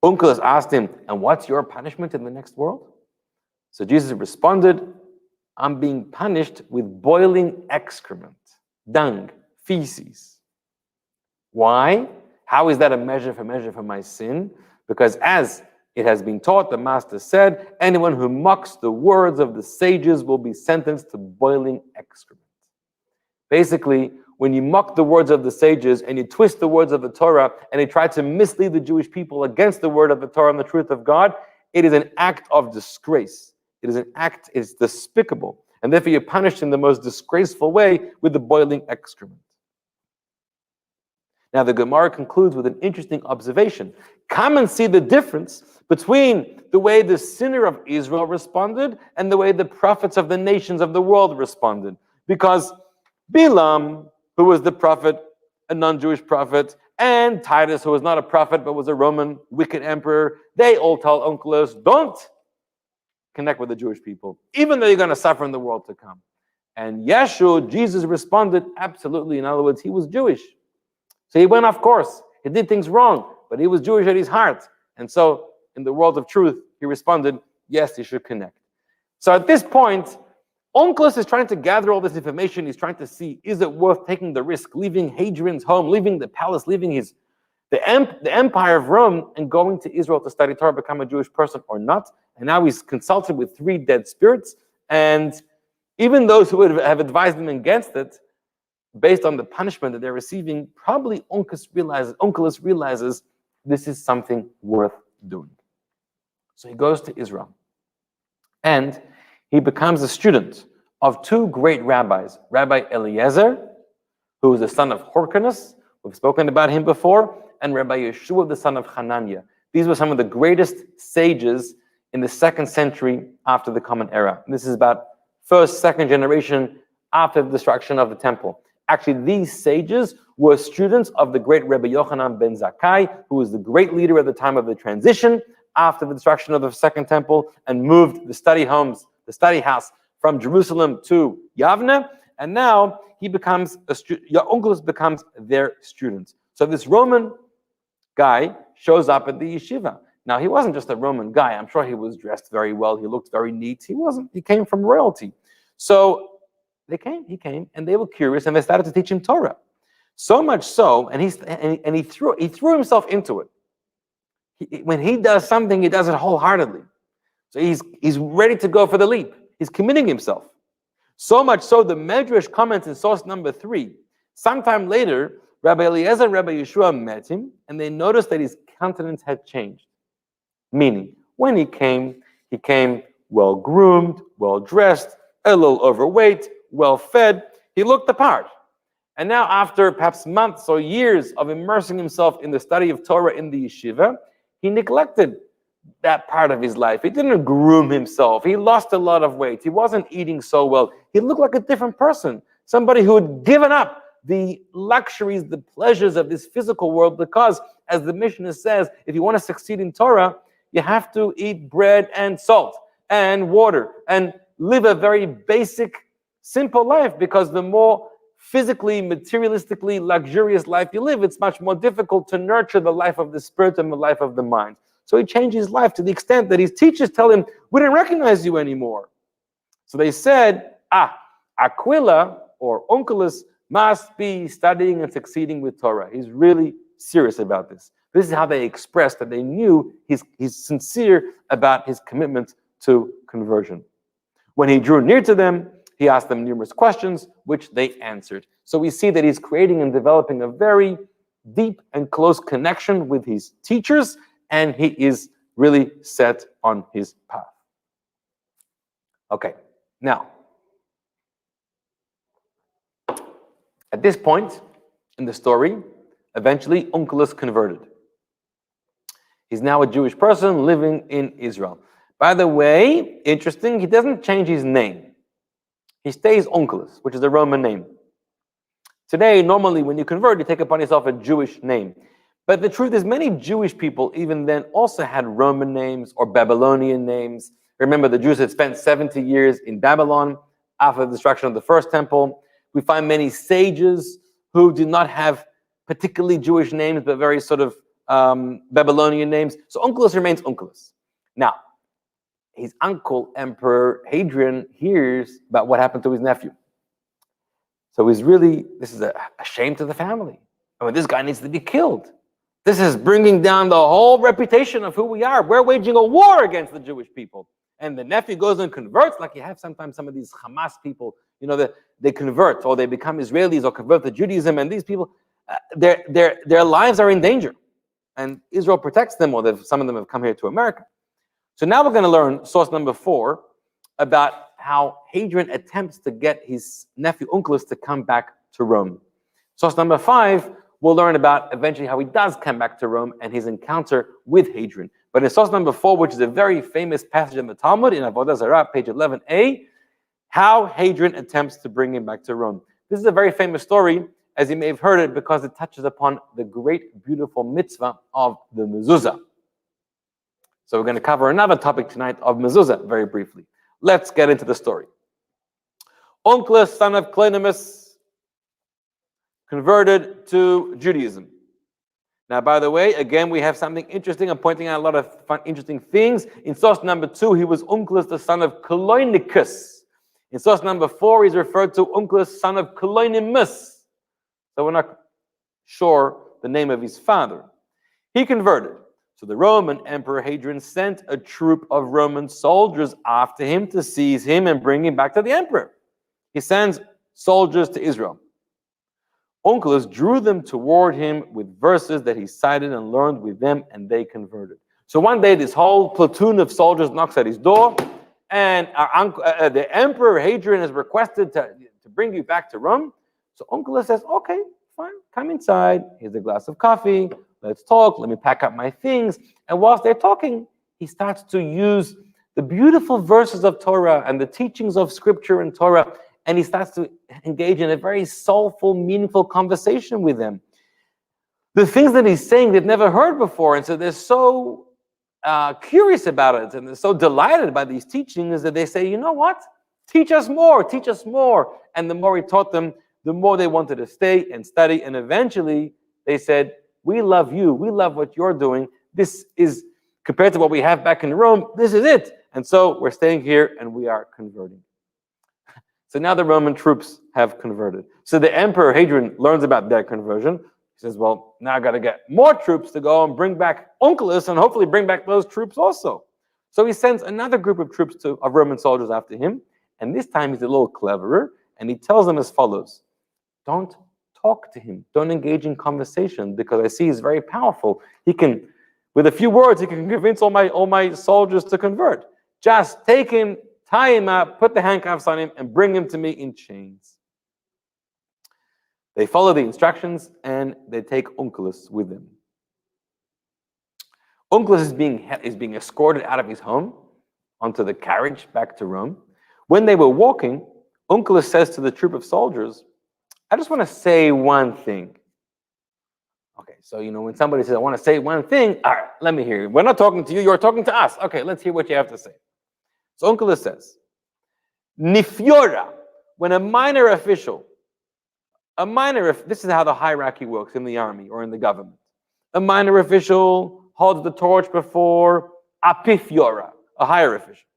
Onkelos asked him, and what's your punishment in the next world? So Jesus responded, I'm being punished with boiling excrement, dung, feces. Why? How is that a measure for my sin? Because as it has been taught, the Master said, anyone who mocks the words of the sages will be sentenced to boiling excrement. Basically, when you mock the words of the sages and you twist the words of the Torah and you try to mislead the Jewish people against the word of the Torah and the truth of God, it is an act of disgrace. It's despicable. And therefore you're punished in the most disgraceful way with the boiling excrement. Now the Gemara concludes with an interesting observation. Come and see the difference between the way the sinner of Israel responded and the way the prophets of the nations of the world responded. Because Bilam, who was the prophet, a non-Jewish prophet, and Titus, who was not a prophet but was a Roman wicked emperor, they all tell Onkelos, don't connect with the Jewish people, even though you're going to suffer in the world to come. And Yeshu, Jesus, responded, absolutely. In other words, he was Jewish. So he went off course. He did things wrong, but he was Jewish at his heart. And so in the world of truth, he responded, yes, he should connect. So at this point, Onkelos is trying to gather all this information. He's trying to see, is it worth taking the risk, leaving Hadrian's home, leaving the palace, leaving the empire of Rome, and going to Israel to study Torah, become a Jewish person or not? And now he's consulted with 3 dead spirits. And even those who would have advised him against it, based on the punishment that they're receiving, probably Onkelos realizes this is something worth doing. So he goes to Israel. And he becomes a student of 2 great rabbis, Rabbi Eliezer, who was the son of Hyrcanus, we've spoken about him before, and Rabbi Yeshua, the son of Hananiah. These were some of the greatest sages in the 2nd century after the Common Era. This is about 1st, 2nd generation after the destruction of the temple. Actually, these sages were students of the great Rabbi Yochanan ben Zakkai, who was the great leader at the time of the transition after the destruction of the 2nd temple, and moved the study house from Jerusalem to Yavne, and now Onkelos becomes their student. So this Roman guy shows up at the yeshiva. Now, he wasn't just a Roman guy. I'm sure he was dressed very well. He looked very neat. He came from royalty. So he came, and they were curious, and they started to teach him Torah. So much so, and he threw himself into it. When he does something, he does it wholeheartedly. So he's ready to go for the leap. He's committing himself. So much so, the Medrash comments in source number 3. Sometime later, Rabbi Eliezer and Rabbi Yeshua met him, and they noticed that his countenance had changed. Meaning, when he came well-groomed, well-dressed, a little overweight, well-fed. He looked the part. And now, after perhaps months or years of immersing himself in the study of Torah in the yeshiva, he neglected that part of his life. He didn't groom himself. He lost a lot of weight. He wasn't eating so well. He looked like a different person, somebody who had given up the luxuries, the pleasures of this physical world, because, as the Mishnah says, if you want to succeed in Torah, you have to eat bread and salt and water and live a very basic simple life, because the more physically, materialistically, luxurious life you live, it's much more difficult to nurture the life of the spirit and the life of the mind. So he changed his life to the extent that his teachers tell him, we didn't recognize you anymore. So they said, Aquila or Onkelos must be studying and succeeding with Torah. He's really serious about this. This is how they expressed that they knew he's sincere about his commitment to conversion. When he drew near to them, he asked them numerous questions, which they answered. So we see that he's creating and developing a very deep and close connection with his teachers, and he is really set on his path. Okay, now, at this point in the story, eventually Onkelos converted. He's now a Jewish person living in Israel. By the way, interesting, he doesn't change his name. He stays Onkelos, which is a Roman name. Today, normally when you convert, you take upon yourself a Jewish name. But the truth is, many Jewish people, even then, also had Roman names or Babylonian names. Remember, the Jews had spent 70 years in Babylon after the destruction of the first temple. We find many sages who did not have particularly Jewish names, but very sort of Babylonian names. So Onkelos remains Onkelos. Now, his uncle, Emperor Hadrian, hears about what happened to his nephew. So he's really, this is a shame to the family. I mean, this guy needs to be killed. This is bringing down the whole reputation of who we are. We're waging a war against the Jewish people. And the nephew goes and converts, like you have sometimes some of these Hamas people, you know, that they convert or they become Israelis or convert to Judaism. And these people, their lives are in danger. And Israel protects them, or some of them have come here to America. So now we're going to learn source number 4 about how Hadrian attempts to get his nephew Onkelos to come back to Rome. Source number 5, we'll learn about eventually how he does come back to Rome and his encounter with Hadrian. But in source number 4, which is a very famous passage in the Talmud, in Avodah Zarah, page 11a, how Hadrian attempts to bring him back to Rome. This is a very famous story, as you may have heard it, because it touches upon the great, beautiful mitzvah of the mezuzah. So we're going to cover another topic tonight of mezuzah very briefly. Let's get into the story. Onkelos, son of Cleinimus, converted to Judaism. Now, by the way, again, we have something interesting. I'm pointing out a lot of fun, interesting things. In source number 2, he was Onkelos, the son of Cloinicus. In source number 4, he's referred to Onkelos, son of Cloinimus. So we're not sure the name of his father. He converted. So the Roman Emperor Hadrian sent a troop of Roman soldiers after him to seize him and bring him back to the emperor. He sends soldiers to Israel. Onkelos drew them toward him with verses that he cited and learned with them, and they converted. So one day, this whole platoon of soldiers knocks at his door, and the Emperor Hadrian has requested to bring you back to Rome. So Onkelos says, okay, fine, come inside. Here's a glass of coffee. Let's talk. Let me pack up my things. And whilst they're talking, he starts to use the beautiful verses of Torah and the teachings of Scripture and Torah, and he starts to engage in a very soulful, meaningful conversation with them. The things that he's saying they've never heard before, and so they're so curious about it, and they're so delighted by these teachings that they say, you know what? Teach us more, teach us more. And the more he taught them, the more they wanted to stay and study, and eventually they said, we love you, we love what you're doing. This is, compared to what we have back in Rome, this is it. And so we're staying here and we are converting. So now the Roman troops have converted. So the Emperor Hadrian learns about their conversion. He says, well, now I got to get more troops to go and bring back Onkelos and hopefully bring back those troops also. So he sends another group of troops of Roman soldiers after him. And this time he's a little cleverer. And he tells them as follows: don't talk to him. Don't engage in conversation, because I see he's very powerful. He can, with a few words, he can convince all my soldiers to convert. Just take him, tie him up, put the handcuffs on him, and bring him to me in chains. They follow the instructions, and they take Onkelos with them. Onkelos is being escorted out of his home onto the carriage back to Rome. When they were walking, Onkelos says to the troop of soldiers, I just want to say one thing. Okay, so when somebody says, I want to say one thing, all right, let me hear you. We're not talking to you, you're talking to us. Okay, let's hear what you have to say. So Onkelos says, Nifiora, when a minor official, this is how the hierarchy works in the army or in the government. A minor official holds the torch before Apifiora, a higher official.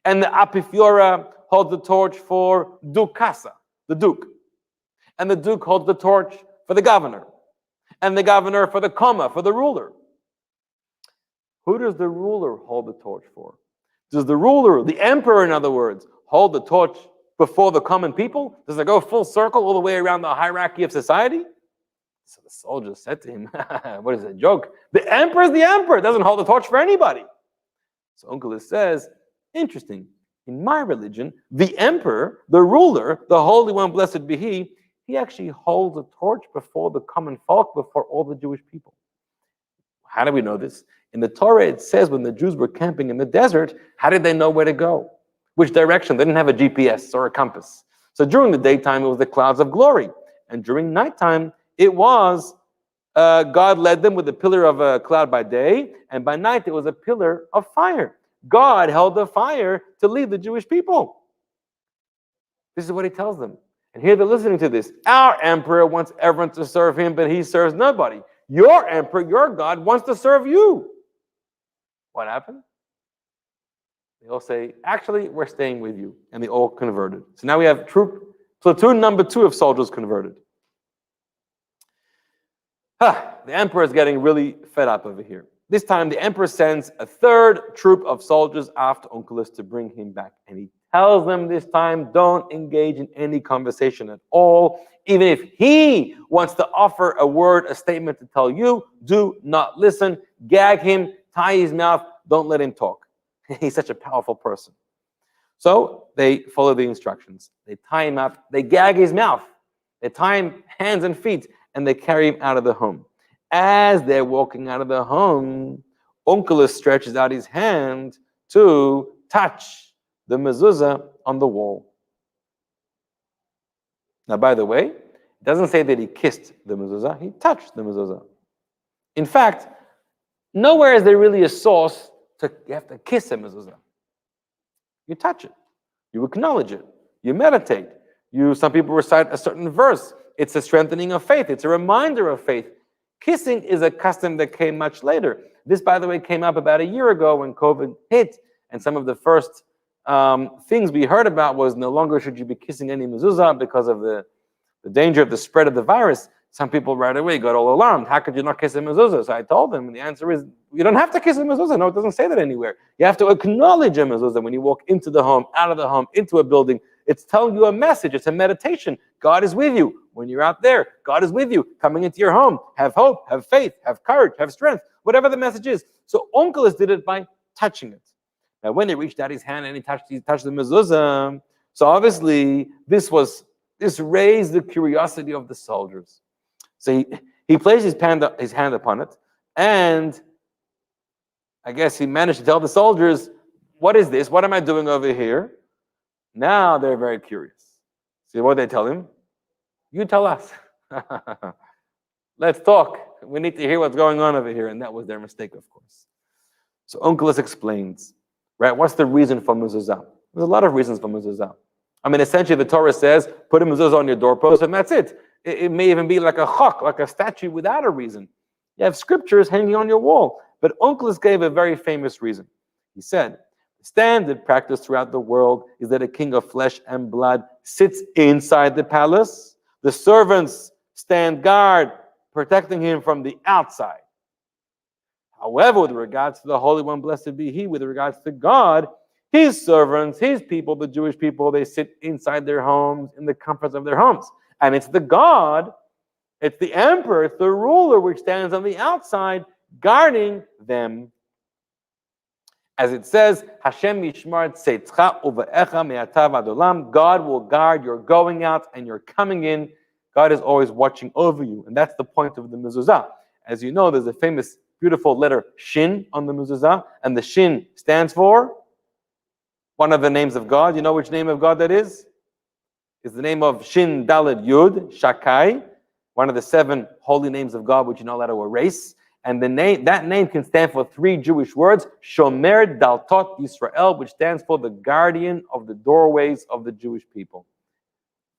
And the Apifiora holds the torch for Dukasa, the Duke. And the Duke holds the torch for the governor. And the governor for the Koma, for the ruler. Who does the ruler hold the torch for? Does the ruler, the emperor in other words, hold the torch before the common people? Does it go full circle all the way around the hierarchy of society? So the soldiers said to him, what is a joke? The emperor is the emperor. It doesn't hold the torch for anybody. So Onkelos says, interesting. In my religion, the emperor, the ruler, the Holy One, blessed be he actually holds a torch before the common folk, before all the Jewish people. How do we know this? In the Torah, it says when the Jews were camping in the desert, how did they know where to go? Which direction? They didn't have a GPS or a compass. So during the daytime, it was the clouds of glory. And during nighttime, it was God led them with a pillar of a cloud by day, and by night, it was a pillar of fire. God held the fire to lead the Jewish people. This is what he tells them. And here they're listening to this. Our emperor wants everyone to serve him, but he serves nobody. Your emperor, your God, wants to serve you. What happened? They all say, actually, we're staying with you. And they all converted. So now we have platoon number 2 of soldiers converted. The emperor is getting really fed up over here. This time, the emperor sends a 3rd troop of soldiers after Onkelos to bring him back. And he tells them this time, don't engage in any conversation at all. Even if he wants to offer a word, a statement to tell you, do not listen. Gag him, tie his mouth, don't let him talk. He's such a powerful person. So they follow the instructions. They tie him up, they gag his mouth, they tie him hands and feet, and they carry him out of the home. As they're walking out of the home, Onkelos stretches out his hand to touch the mezuzah on the wall. Now, by the way, it doesn't say that he kissed the mezuzah, he touched the mezuzah. In fact, nowhere is there really a source you have to kiss a mezuzah. You touch it, you acknowledge it, you meditate. Some people recite a certain verse. It's a strengthening of faith. It's a reminder of faith. Kissing is a custom that came much later. This, by the way, came up about a year ago when COVID hit, and some of the first things we heard about was no longer should you be kissing any mezuzah because of the danger of the spread of the virus. Some people right away got all alarmed. How could you not kiss a mezuzah? So I told them, and the answer is, you don't have to kiss a mezuzah. No, it doesn't say that anywhere. You have to acknowledge a mezuzah when you walk into the home, out of the home, into a building. It's telling you a message. It's a meditation. God is with you. When you're out there, God is with you. Coming into your home, have hope, have faith, have courage, have strength, whatever the message is. So Onkelos did it by touching it. Now, when he reached out his hand and he touched the mezuzah, so obviously this raised the curiosity of the soldiers. So he placed his hand upon it, and I guess he managed to tell the soldiers, what is this? What am I doing over here? Now they're very curious. See what they tell him? You tell us. Let's talk. We need to hear what's going on over here. And that was their mistake, of course. So Onkelos explains, right? What's the reason for mezuzah? There's a lot of reasons for mezuzah. I mean, essentially, the Torah says, put a mezuzah on your doorpost, and that's it. It may even be like a chok, like a statue without a reason. You have scriptures hanging on your wall. But Onkelos gave a very famous reason. He said, the standard practice throughout the world is that a king of flesh and blood sits inside the palace. The servants stand guard, protecting him from the outside. However, with regards to the Holy One, blessed be he, with regards to God, his servants, his people, the Jewish people, they sit inside their homes, in the comforts of their homes. And it's the God, it's the emperor, it's the ruler which stands on the outside, guarding them. As it says, Hashem yishmar tzeitcha uve'echa me'atav ad olam. God will guard your going out and your coming in. God is always watching over you. And that's the point of the mezuzah. As you know, there's a famous, beautiful letter Shin on the mezuzah. And the Shin stands for one of the names of God. You know which name of God that is? It's the name of Shin Daled Yud, Shakai, one of the 7 holy names of God which you're not allowed to erase. And that name can stand for 3 Jewish words, Shomer Daltot Yisrael, which stands for the guardian of the doorways of the Jewish people.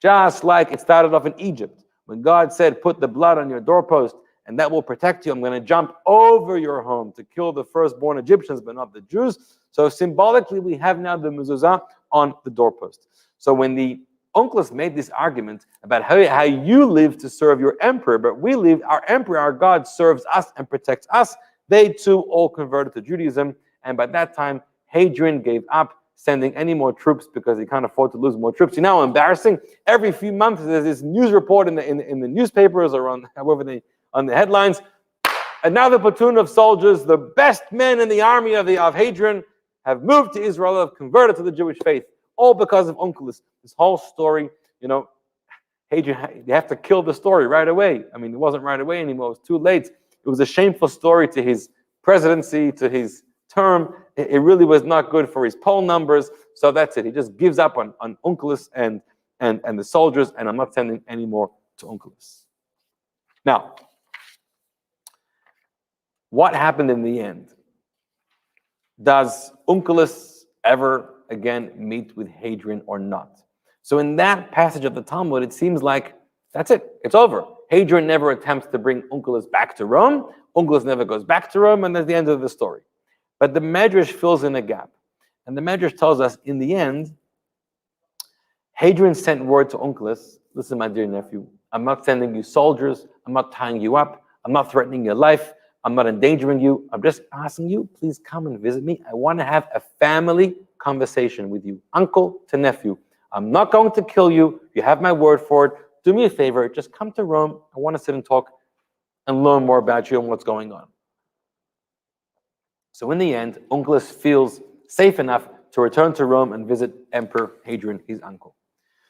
Just like it started off in Egypt. When God said, put the blood on your doorpost and that will protect you. I'm going to jump over your home to kill the firstborn Egyptians, but not the Jews. So symbolically, we have now the mezuzah on the doorpost. So when the uncles made this argument about how you live to serve your emperor, but we live, our emperor, our God, serves us and protects us, they too all converted to Judaism. And by that time, Hadrian gave up sending any more troops because he can't afford to lose more troops. You know how embarrassing? Every few months, there's this news report in the newspapers or on the headlines. Another platoon of soldiers, the best men in the army of Hadrian, have moved to Israel, have converted to the Jewish faith, all because of Onkelos. This whole story, Hadrian, they have to kill the story right away. I mean, it wasn't right away anymore. It was too late. It was a shameful story to his presidency, to his term. It really was not good for his poll numbers. So that's it. He just gives up on Onkelos and the soldiers, and I'm not sending any more to Onkelos. Now, what happened in the end? Does Onkelos ever again meet with Hadrian or not? So in that passage of the Talmud, it seems like that's it. It's over. Hadrian never attempts to bring Onkelos back to Rome. Onkelos never goes back to Rome, and that's the end of the story. But the Medrash fills in a gap. And the Medrash tells us, in the end, Hadrian sent word to Onkelos, listen, my dear nephew, I'm not sending you soldiers, I'm not tying you up, I'm not threatening your life, I'm not endangering you, I'm just asking you, please come and visit me. I want to have a family conversation with you, uncle to nephew. I'm not going to kill you, you have my word for it. Do me a favor, just come to Rome, I want to sit and talk and learn more about you and what's going on. So in the end, Onkelos feels safe enough to return to Rome and visit Emperor Hadrian, his uncle.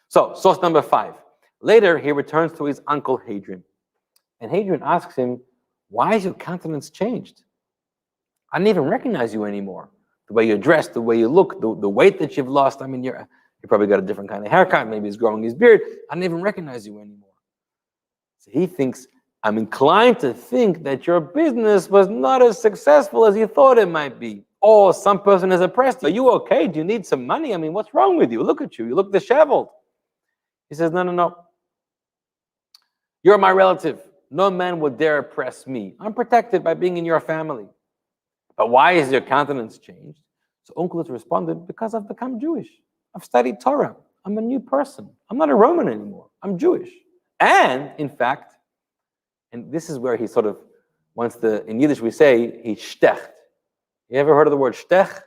So, source number 5. Later, he returns to his uncle Hadrian. And Hadrian asks him, why is your countenance changed? I don't even recognize you anymore. The way you're dressed, the way you look, the weight that you've lost. I mean, you probably got a different kind of haircut. Maybe he's growing his beard. I don't even recognize you anymore. So he thinks, I'm inclined to think that your business was not as successful as you thought it might be. Or some person has oppressed you. Are you okay? Do you need some money? I mean, what's wrong with you? Look at you. You look disheveled. He says, no. You're my relative. No man would dare oppress me. I'm protected by being in your family. But why is your countenance changed? So Onkelos responded, because I've become Jewish. I've studied Torah. I'm a new person. I'm not a Roman anymore. I'm Jewish. And, in fact, and this is where he sort of wants in Yiddish we say, he stecht. You ever heard of the word stech?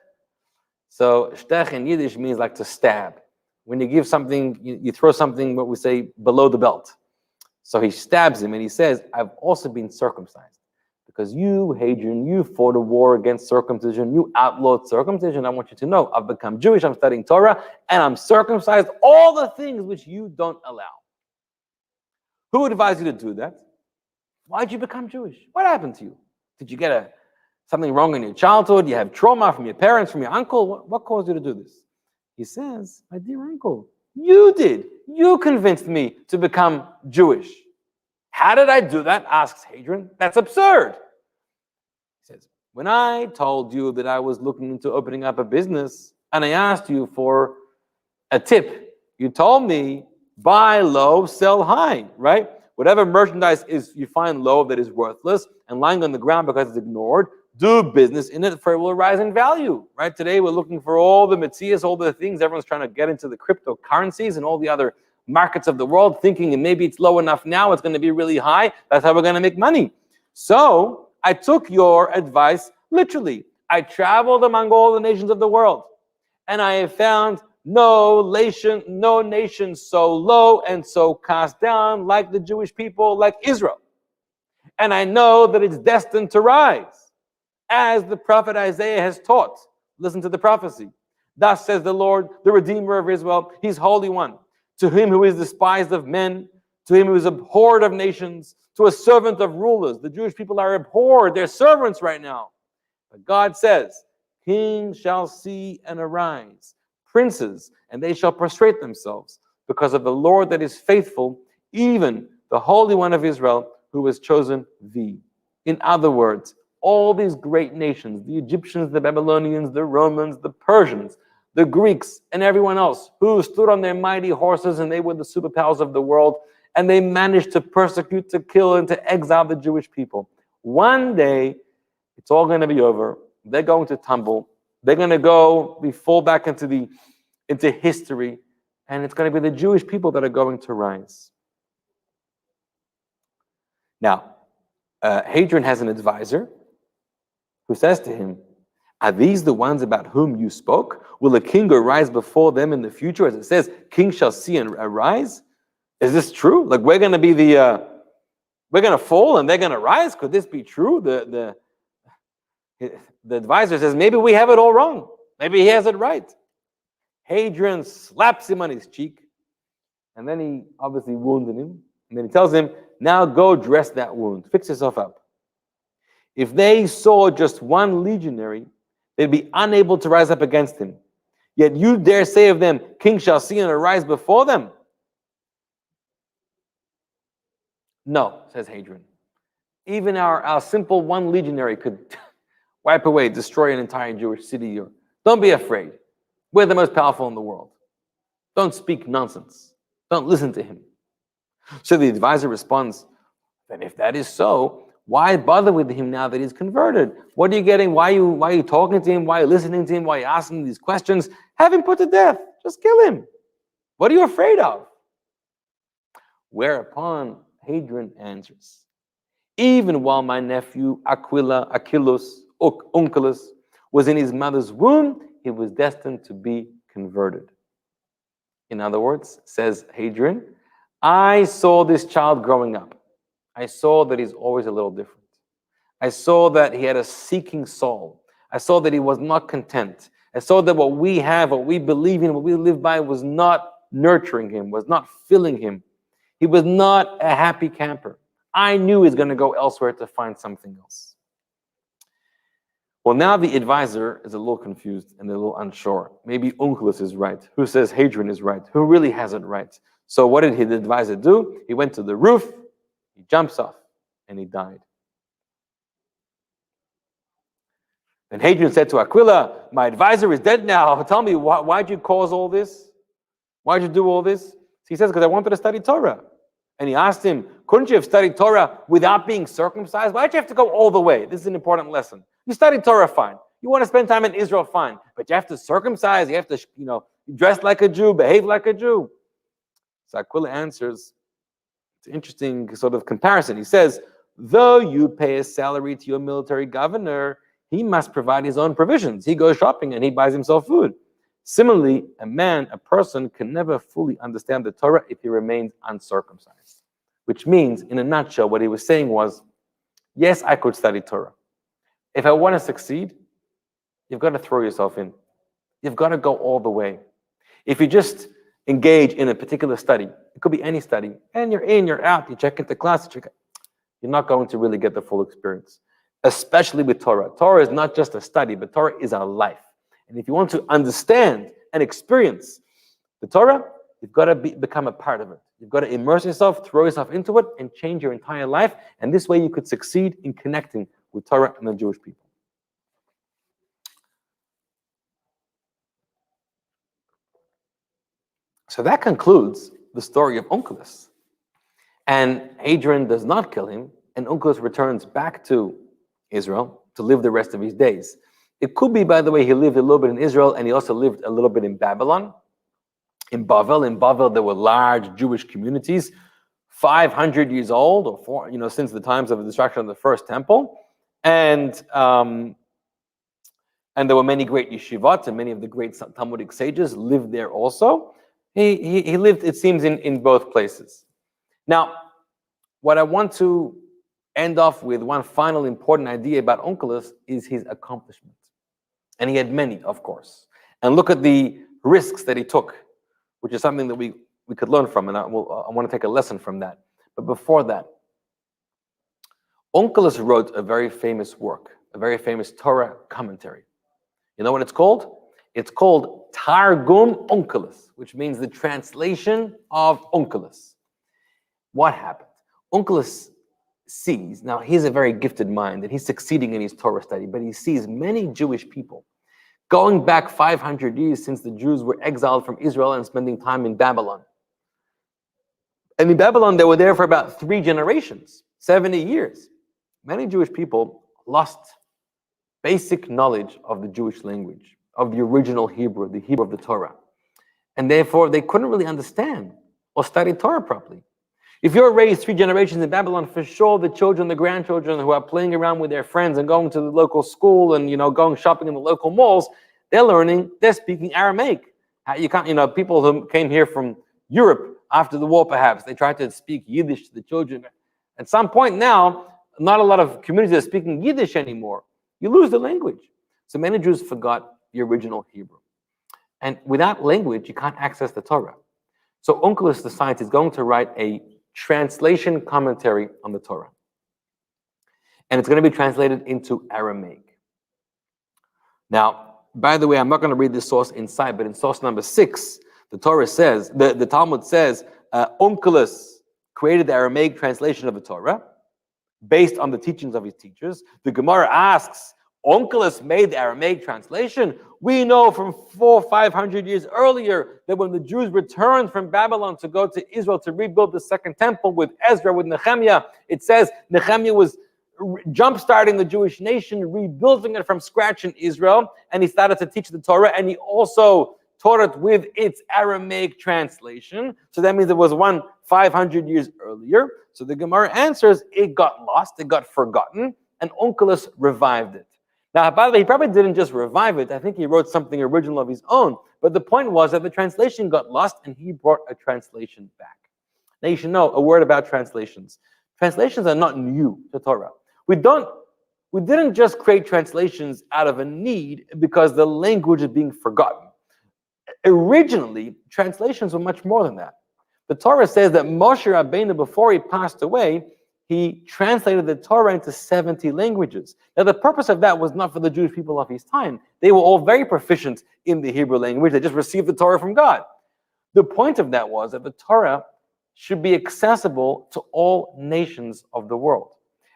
So stech in Yiddish means like to stab. When you give something, you throw something, what we say, below the belt. So he stabs him and he says, I've also been circumcised. Because you, Hadrian, you fought a war against circumcision. You outlawed circumcision. I want you to know, I've become Jewish, I'm studying Torah, and I'm circumcised, all the things which you don't allow. Who advised you to do that? Why did you become Jewish? What happened to you? Did you get something wrong in your childhood? You have trauma from your parents, from your uncle? What caused you to do this? He says, my dear uncle, you did. You convinced me to become Jewish. How did I do that? Asks Hadrian. That's absurd. He says, when I told you that I was looking into opening up a business and I asked you for a tip, you told me, buy low, sell high, right? Whatever merchandise is you find low that is worthless and lying on the ground because it's ignored, do business in it for it will rise in value, right? Today we're looking for all the metzias, all the things. Everyone's trying to get into the cryptocurrencies and all the other markets of the world, thinking and maybe it's low enough now, it's going to be really high. That's how we're going to make money. So I took your advice literally. I traveled among all the nations of the world, and I have found no nation so low and so cast down like the Jewish people, like Israel. And I know that it's destined to rise, as the prophet Isaiah has taught. Listen to the prophecy. Thus says the Lord, the Redeemer of Israel, His Holy One, to him who is despised of men, to him who is abhorred of nations, to a servant of rulers. The Jewish people are abhorred. They're servants right now. But God says, kings shall see and arise, princes, and they shall prostrate themselves because of the Lord that is faithful, even the Holy One of Israel, who has chosen thee. In other words, all these great nations, the Egyptians, the Babylonians, the Romans, the Persians, the Greeks, and everyone else who stood on their mighty horses, and they were the superpowers of the world, and they managed to persecute, to kill, and to exile the Jewish people. One day, it's all going to be over. They're going to tumble. They're going to fall back into history, and it's going to be the Jewish people that are going to rise. Now, Hadrian has an advisor who says to him, "Are these the ones about whom you spoke? Will a king arise before them in the future?" As it says, "King shall see and arise." Is this true? Like we're going to be we're going to fall and they're going to rise? Could this be true? The advisor says, maybe we have it all wrong. Maybe he has it right. Hadrian slaps him on his cheek, and then he obviously wounded him. And then he tells him, now go dress that wound. Fix yourself up. If they saw just one legionary, they'd be unable to rise up against him. Yet you dare say of them, king shall see and arise before them? No, says Hadrian. Even our simple one legionary could wipe away, destroy an entire Jewish city. Don't be afraid. We're the most powerful in the world. Don't speak nonsense. Don't listen to him. So the advisor responds, then if that is so, why bother with him now that he's converted? What are you getting? Why are you talking to him? Why are you listening to him? Why are you asking these questions? Have him put to death. Just kill him. What are you afraid of? Whereupon Hadrian answers, even while my nephew Achilles, was in his mother's womb, he was destined to be converted. In other words, says Hadrian, I saw this child growing up. I saw that he's always a little different. I saw that he had a seeking soul. I saw that he was not content. I saw that what we have, what we believe in, what we live by was not nurturing him, was not filling him. He was not a happy camper. I knew he was going to go elsewhere to find something else. Well, now the advisor is a little confused and a little unsure. Maybe Onkelos is right. Who says Hadrian is right? Who really has it right? So what did the advisor do? He went to the roof, he jumps off, and he died. Then Hadrian said to Aquila, my advisor is dead now. Tell me, why'd you cause all this? Why'd you do all this? He says, because I wanted to study Torah. And he asked him, couldn't you have studied Torah without being circumcised? Why'd you have to go all the way? This is an important lesson. You studied Torah, fine. You want to spend time in Israel, fine. But you have to circumcise. You have to, dress like a Jew, behave like a Jew. So Aquila answers, it's an interesting sort of comparison. He says, though you pay a salary to your military governor, he must provide his own provisions. He goes shopping and he buys himself food. Similarly, a person can never fully understand the Torah if he remains uncircumcised. Which means, in a nutshell, what he was saying was, yes, I could study Torah. If I want to succeed, you've got to throw yourself in. You've got to go all the way. If you just engage in a particular study, it could be any study, and you're in, you're out, you check into class, you're not going to really get the full experience, especially with Torah. Torah is not just a study, but Torah is our life. And if you want to understand and experience the Torah, you've got to become a part of it. You've got to immerse yourself, throw yourself into it, and change your entire life. And this way you could succeed in connecting with Torah and the Jewish people. So that concludes the story of Onkelos. And Hadrian does not kill him, and Onkelos returns back to Israel to live the rest of his days. It could be, by the way, he lived a little bit in Israel, and he also lived a little bit in Babylon. In Bavel, there were large Jewish communities, 500 years old, since the times of the destruction of the first temple. And there were many great yeshivot, and many of the great Talmudic sages lived there also. He lived, it seems, in both places. Now, what I want to end off with, one final important idea about Onkelos, is his accomplishment. And he had many, of course. And look at the risks that he took, which is something that we could learn from, and I want to take a lesson from that. But before that, Onkelos wrote a very famous work, a very famous Torah commentary. You know what it's called? It's called Targum Onkelos, which means the translation of Onkelos. What happened? Onkelos sees, now he's a very gifted mind, and he's succeeding in his Torah study, but he sees many Jewish people going back 500 years since the Jews were exiled from Israel and spending time in Babylon. And in Babylon, they were there for about 3 generations, 70 years. Many Jewish people lost basic knowledge of the Jewish language, of the original Hebrew, the Hebrew of the Torah. And therefore, they couldn't really understand or study Torah properly. If you're raised 3 generations in Babylon, for sure the children, the grandchildren who are playing around with their friends and going to the local school and going shopping in the local malls, they're speaking Aramaic. You can't, people who came here from Europe after the war, perhaps, they tried to speak Yiddish to the children. At some point now, not a lot of communities are speaking Yiddish anymore. You lose the language. So many Jews forgot the original Hebrew. And without language, you can't access the Torah. So Onkelos decides he's going to write a translation commentary on the Torah. And it's going to be translated into Aramaic. Now, by the way, I'm not going to read this source inside, but in source number 6, the Torah says, the Talmud says, Onkelos created the Aramaic translation of the Torah based on the teachings of his teachers. The Gemara asks, Onkelos made the Aramaic translation. We know from 400-500 years earlier that when the Jews returned from Babylon to go to Israel to rebuild the second temple with Ezra, with Nehemiah, it says Nehemiah was jump-starting the Jewish nation, rebuilding it from scratch in Israel, and he started to teach the Torah, and he also taught it with its Aramaic translation. So that means there was one 500 years earlier. So the Gemara answers, it got lost, it got forgotten, and Onkelos revived it. Now, by the way, he probably didn't just revive it. I think he wrote something original of his own. But the point was that the translation got lost, and he brought a translation back. Now, you should know a word about translations. Translations are not new to Torah. We didn't just create translations out of a need because the language is being forgotten. Originally, translations were much more than that. The Torah says that Moshe Rabbeinu, before he passed away, he translated the Torah into 70 languages. Now, the purpose of that was not for the Jewish people of his time. They were all very proficient in the Hebrew language. They just received the Torah from God. The point of that was that the Torah should be accessible to all nations of the world.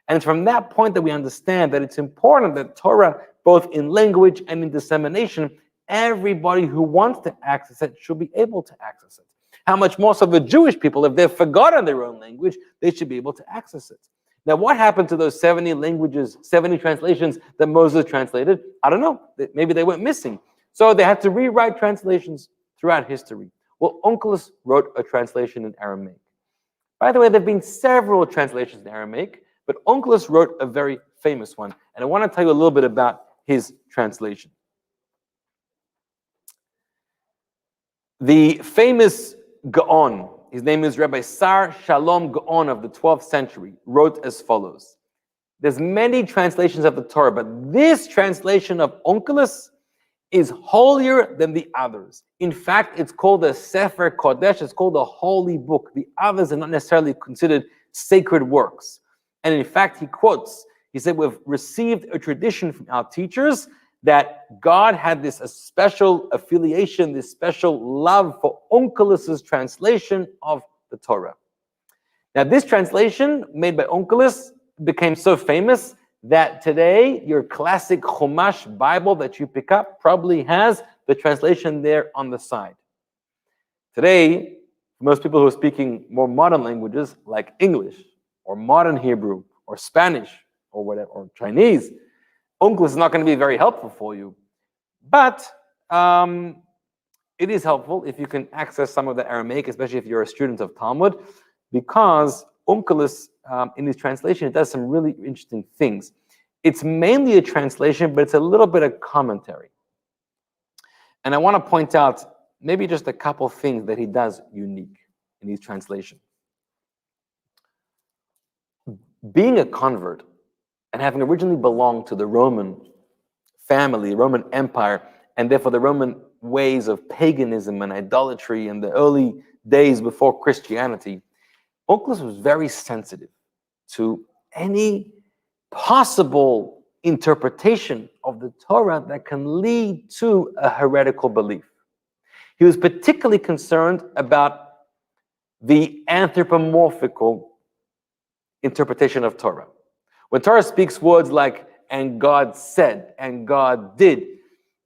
And it's from that point that we understand that it's important that Torah, both in language and in dissemination, everybody who wants to access it should be able to access it. How much more so the Jewish people, if they've forgotten their own language, they should be able to access it. Now, what happened to those 70 languages, 70 translations that Moses translated? I don't know. Maybe they went missing. So they had to rewrite translations throughout history. Well, Onkelos wrote a translation in Aramaic. By the way, there have been several translations in Aramaic, but Onkelos wrote a very famous one. And I want to tell you a little bit about his translation. The famous Gaon, his name is Rabbi Sar Shalom Gaon of the 12th century, wrote as follows. There's many translations of the Torah, but this translation of Onkelos is holier than the others. In fact, it's called a Sefer Kodesh, it's called a holy book. The others are not necessarily considered sacred works. And in fact, he quotes, he said, we've received a tradition from our teachers that God had this special affiliation, this special love for Onkelos' translation of the Torah. Now, this translation made by Onkelos became so famous that today your classic Chumash Bible that you pick up probably has the translation there on the side. Today, most people who are speaking more modern languages like English or modern Hebrew or Spanish or whatever, or Chinese, Onkelos is not going to be very helpful for you, but it is helpful if you can access some of the Aramaic, especially if you're a student of Talmud, because Onkelos, in his translation, it does some really interesting things. It's mainly a translation, but it's a little bit of commentary. And I want to point out maybe just a couple things that he does unique in his translation. Being a convert, and having originally belonged to the Roman family, Roman Empire, and therefore the Roman ways of paganism and idolatry in the early days before Christianity, Onkelos was very sensitive to any possible interpretation of the Torah that can lead to a heretical belief. He was particularly concerned about the anthropomorphical interpretation of Torah. When Torah speaks words like, and God said, and God did,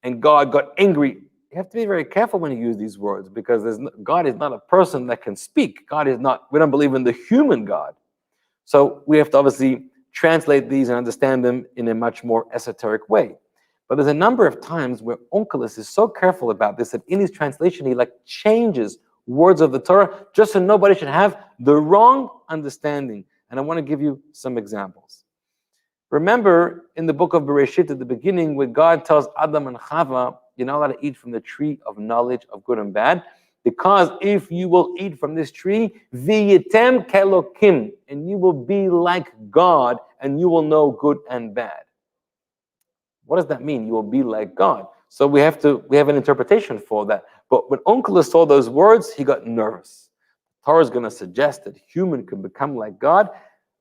and God got angry. You have to be very careful when you use these words, because God is not a person that can speak. God is not, we don't believe in the human God. So we have to obviously translate these and understand them in a much more esoteric way. But there's a number of times where Onkelos is so careful about this that in his translation, he changes words of the Torah just so nobody should have the wrong understanding. And I want to give you some examples. Remember in the book of Bereshit at the beginning, where God tells Adam and Chava, you're not allowed to eat from the tree of knowledge of good and bad, because if you will eat from this tree, v'yitem kelokim, and you will be like God, and you will know good and bad. What does that mean? You will be like God. So we have an interpretation for that. But when Onkelos saw those words, he got nervous. Torah is going to suggest that human can become like God.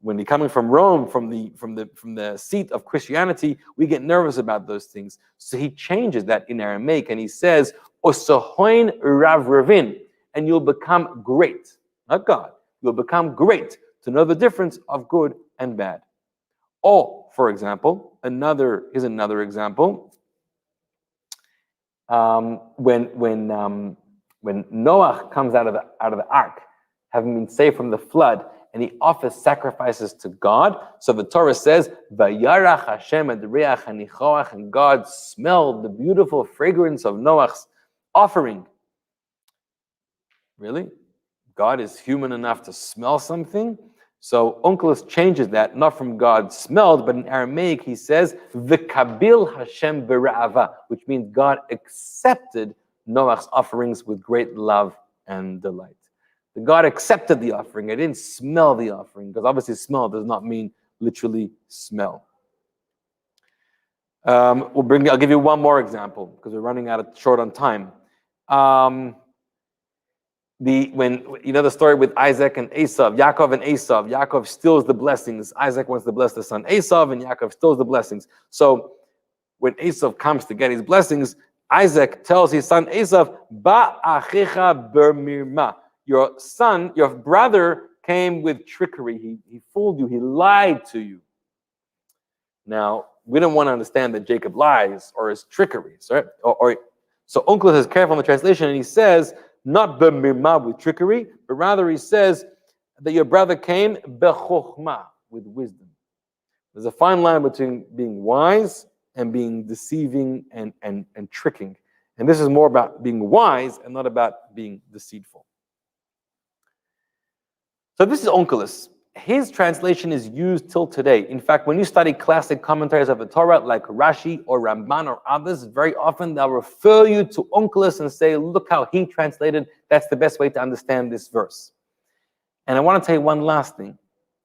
When you're coming from Rome, from the seat of Christianity, we get nervous about those things. So he changes that in Aramaic, and he says, "Osohoin rav ravin," and you'll become great, not God. You'll become great to know the difference of good and bad. Or, for example, another example. When Noah comes out of the ark, having been saved from the flood, and he offers sacrifices to God. So the Torah says, "Vayarach Hashem et reach hanichoach," and God smelled the beautiful fragrance of Noah's offering. Really? God is human enough to smell something? So Onkelos changes that, not from God smelled, but in Aramaic he says, "V'kabil Hashem bera'ava," which means God accepted Noah's offerings with great love and delight. God accepted the offering. I didn't smell the offering, because obviously smell does not mean literally smell. I'll give you one more example, because we're running short on time. When you know the story with Isaac and Esav, Yaakov and Esav. Yaakov steals the blessings. Isaac wants to bless the son Esav, and Yaakov steals the blessings. So when Esav comes to get his blessings, Isaac tells his son Esav, "Ba achicha bermirma." Your brother came with trickery. He fooled you. He lied to you. Now, we don't want to understand that Jacob lies or is trickeries, right? So Onkelos is careful in the translation, and he says, not b'mirma, with trickery, but rather he says that your brother came b'chokhma, with wisdom. There's a fine line between being wise and being deceiving and tricking. And this is more about being wise and not about being deceitful. So this is Onkelos. His translation is used till today. In fact, when you study classic commentaries of the Torah, like Rashi or Ramban or others, very often they'll refer you to Onkelos and say, look how he translated. That's the best way to understand this verse. And I want to tell you one last thing.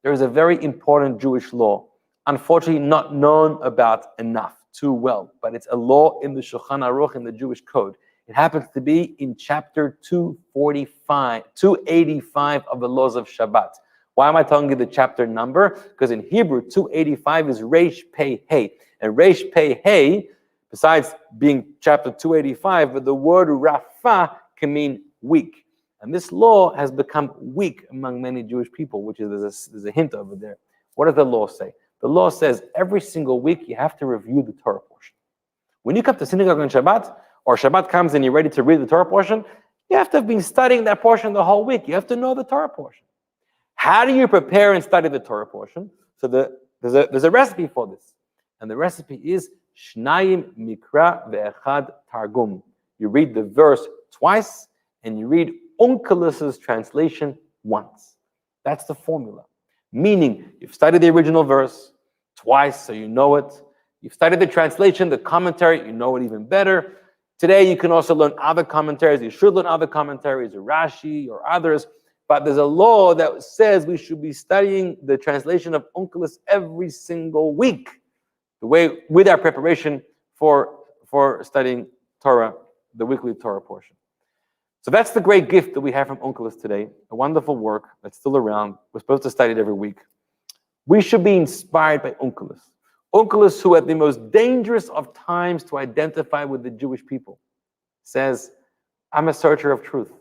There is a very important Jewish law, unfortunately not known about enough, too well, but it's a law in the Shulchan Aruch, in the Jewish code. It happens to be in chapter 285 of the laws of Shabbat. Why am I telling you the chapter number? Because in Hebrew, 285 is Reish Pei Hey. And Reish Pei Hey, besides being chapter 285, but the word Rafa can mean weak. And this law has become weak among many Jewish people, which is there's a hint over there. What does the law say? The law says every single week you have to review the Torah portion. When you come to synagogue on Shabbat, or Shabbat comes and you're ready to read the Torah portion, you have to have been studying that portion the whole week. You have to know the Torah portion. How do you prepare and study the Torah portion? So there's a recipe for this. And the recipe is Shnayim Mikra ve'echad Targum. You read the verse twice, and you read Onkelos' translation once. That's the formula. Meaning, you've studied the original verse twice, so you know it. You've studied the translation, the commentary, you know it even better. Today, you can also learn other commentaries. You should learn other commentaries, Rashi or others. But there's a law that says we should be studying the translation of Onkelos every single week, with our preparation for studying Torah, the weekly Torah portion. So that's the great gift that we have from Onkelos today, a wonderful work that's still around. We're supposed to study it every week. We should be inspired by Onkelos. Onkelos, who at the most dangerous of times to identify with the Jewish people, says, I'm a searcher of truth.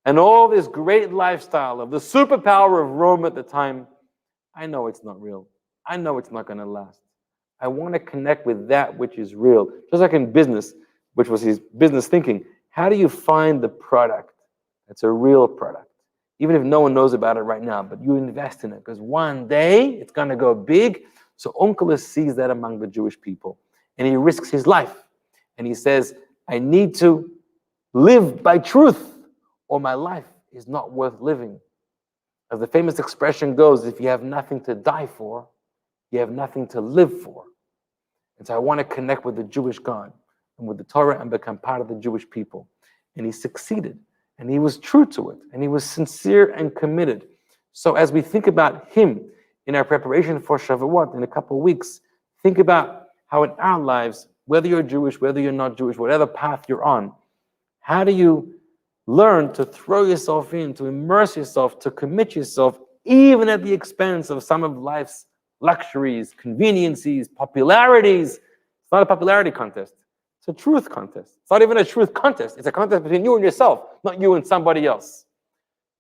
And all this great lifestyle of the superpower of Rome at the time, I know it's not real. I know it's not going to last. I want to connect with that which is real. Just like in business, which was his business thinking. How do you find the product that's a real product? Even if no one knows about it right now, but you invest in it because one day it's going to go big. So Onkelos sees that among the Jewish people, and he risks his life. And he says, I need to live by truth, or my life is not worth living. As the famous expression goes, if you have nothing to die for, you have nothing to live for. And so I want to connect with the Jewish God and with the Torah and become part of the Jewish people. And he succeeded, and he was true to it, and he was sincere and committed. So as we think about him in our preparation for Shavuot in a couple of weeks, think about how in our lives, whether you're Jewish, whether you're not Jewish, whatever path you're on, how do you learn to throw yourself in, to immerse yourself, to commit yourself, even at the expense of some of life's luxuries, conveniences, popularities? It's not a popularity contest. It's a truth contest. It's not even a truth contest. It's a contest between you and yourself, not you and somebody else.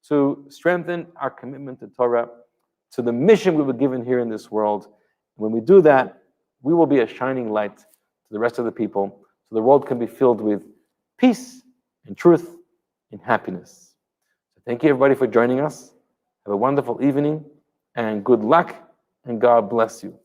To strengthen our commitment to Torah, to the mission we were given here in this world. When we do that, we will be a shining light to the rest of the people, so the world can be filled with peace and truth and happiness. So thank you everybody for joining us. Have a wonderful evening and good luck, and God bless you.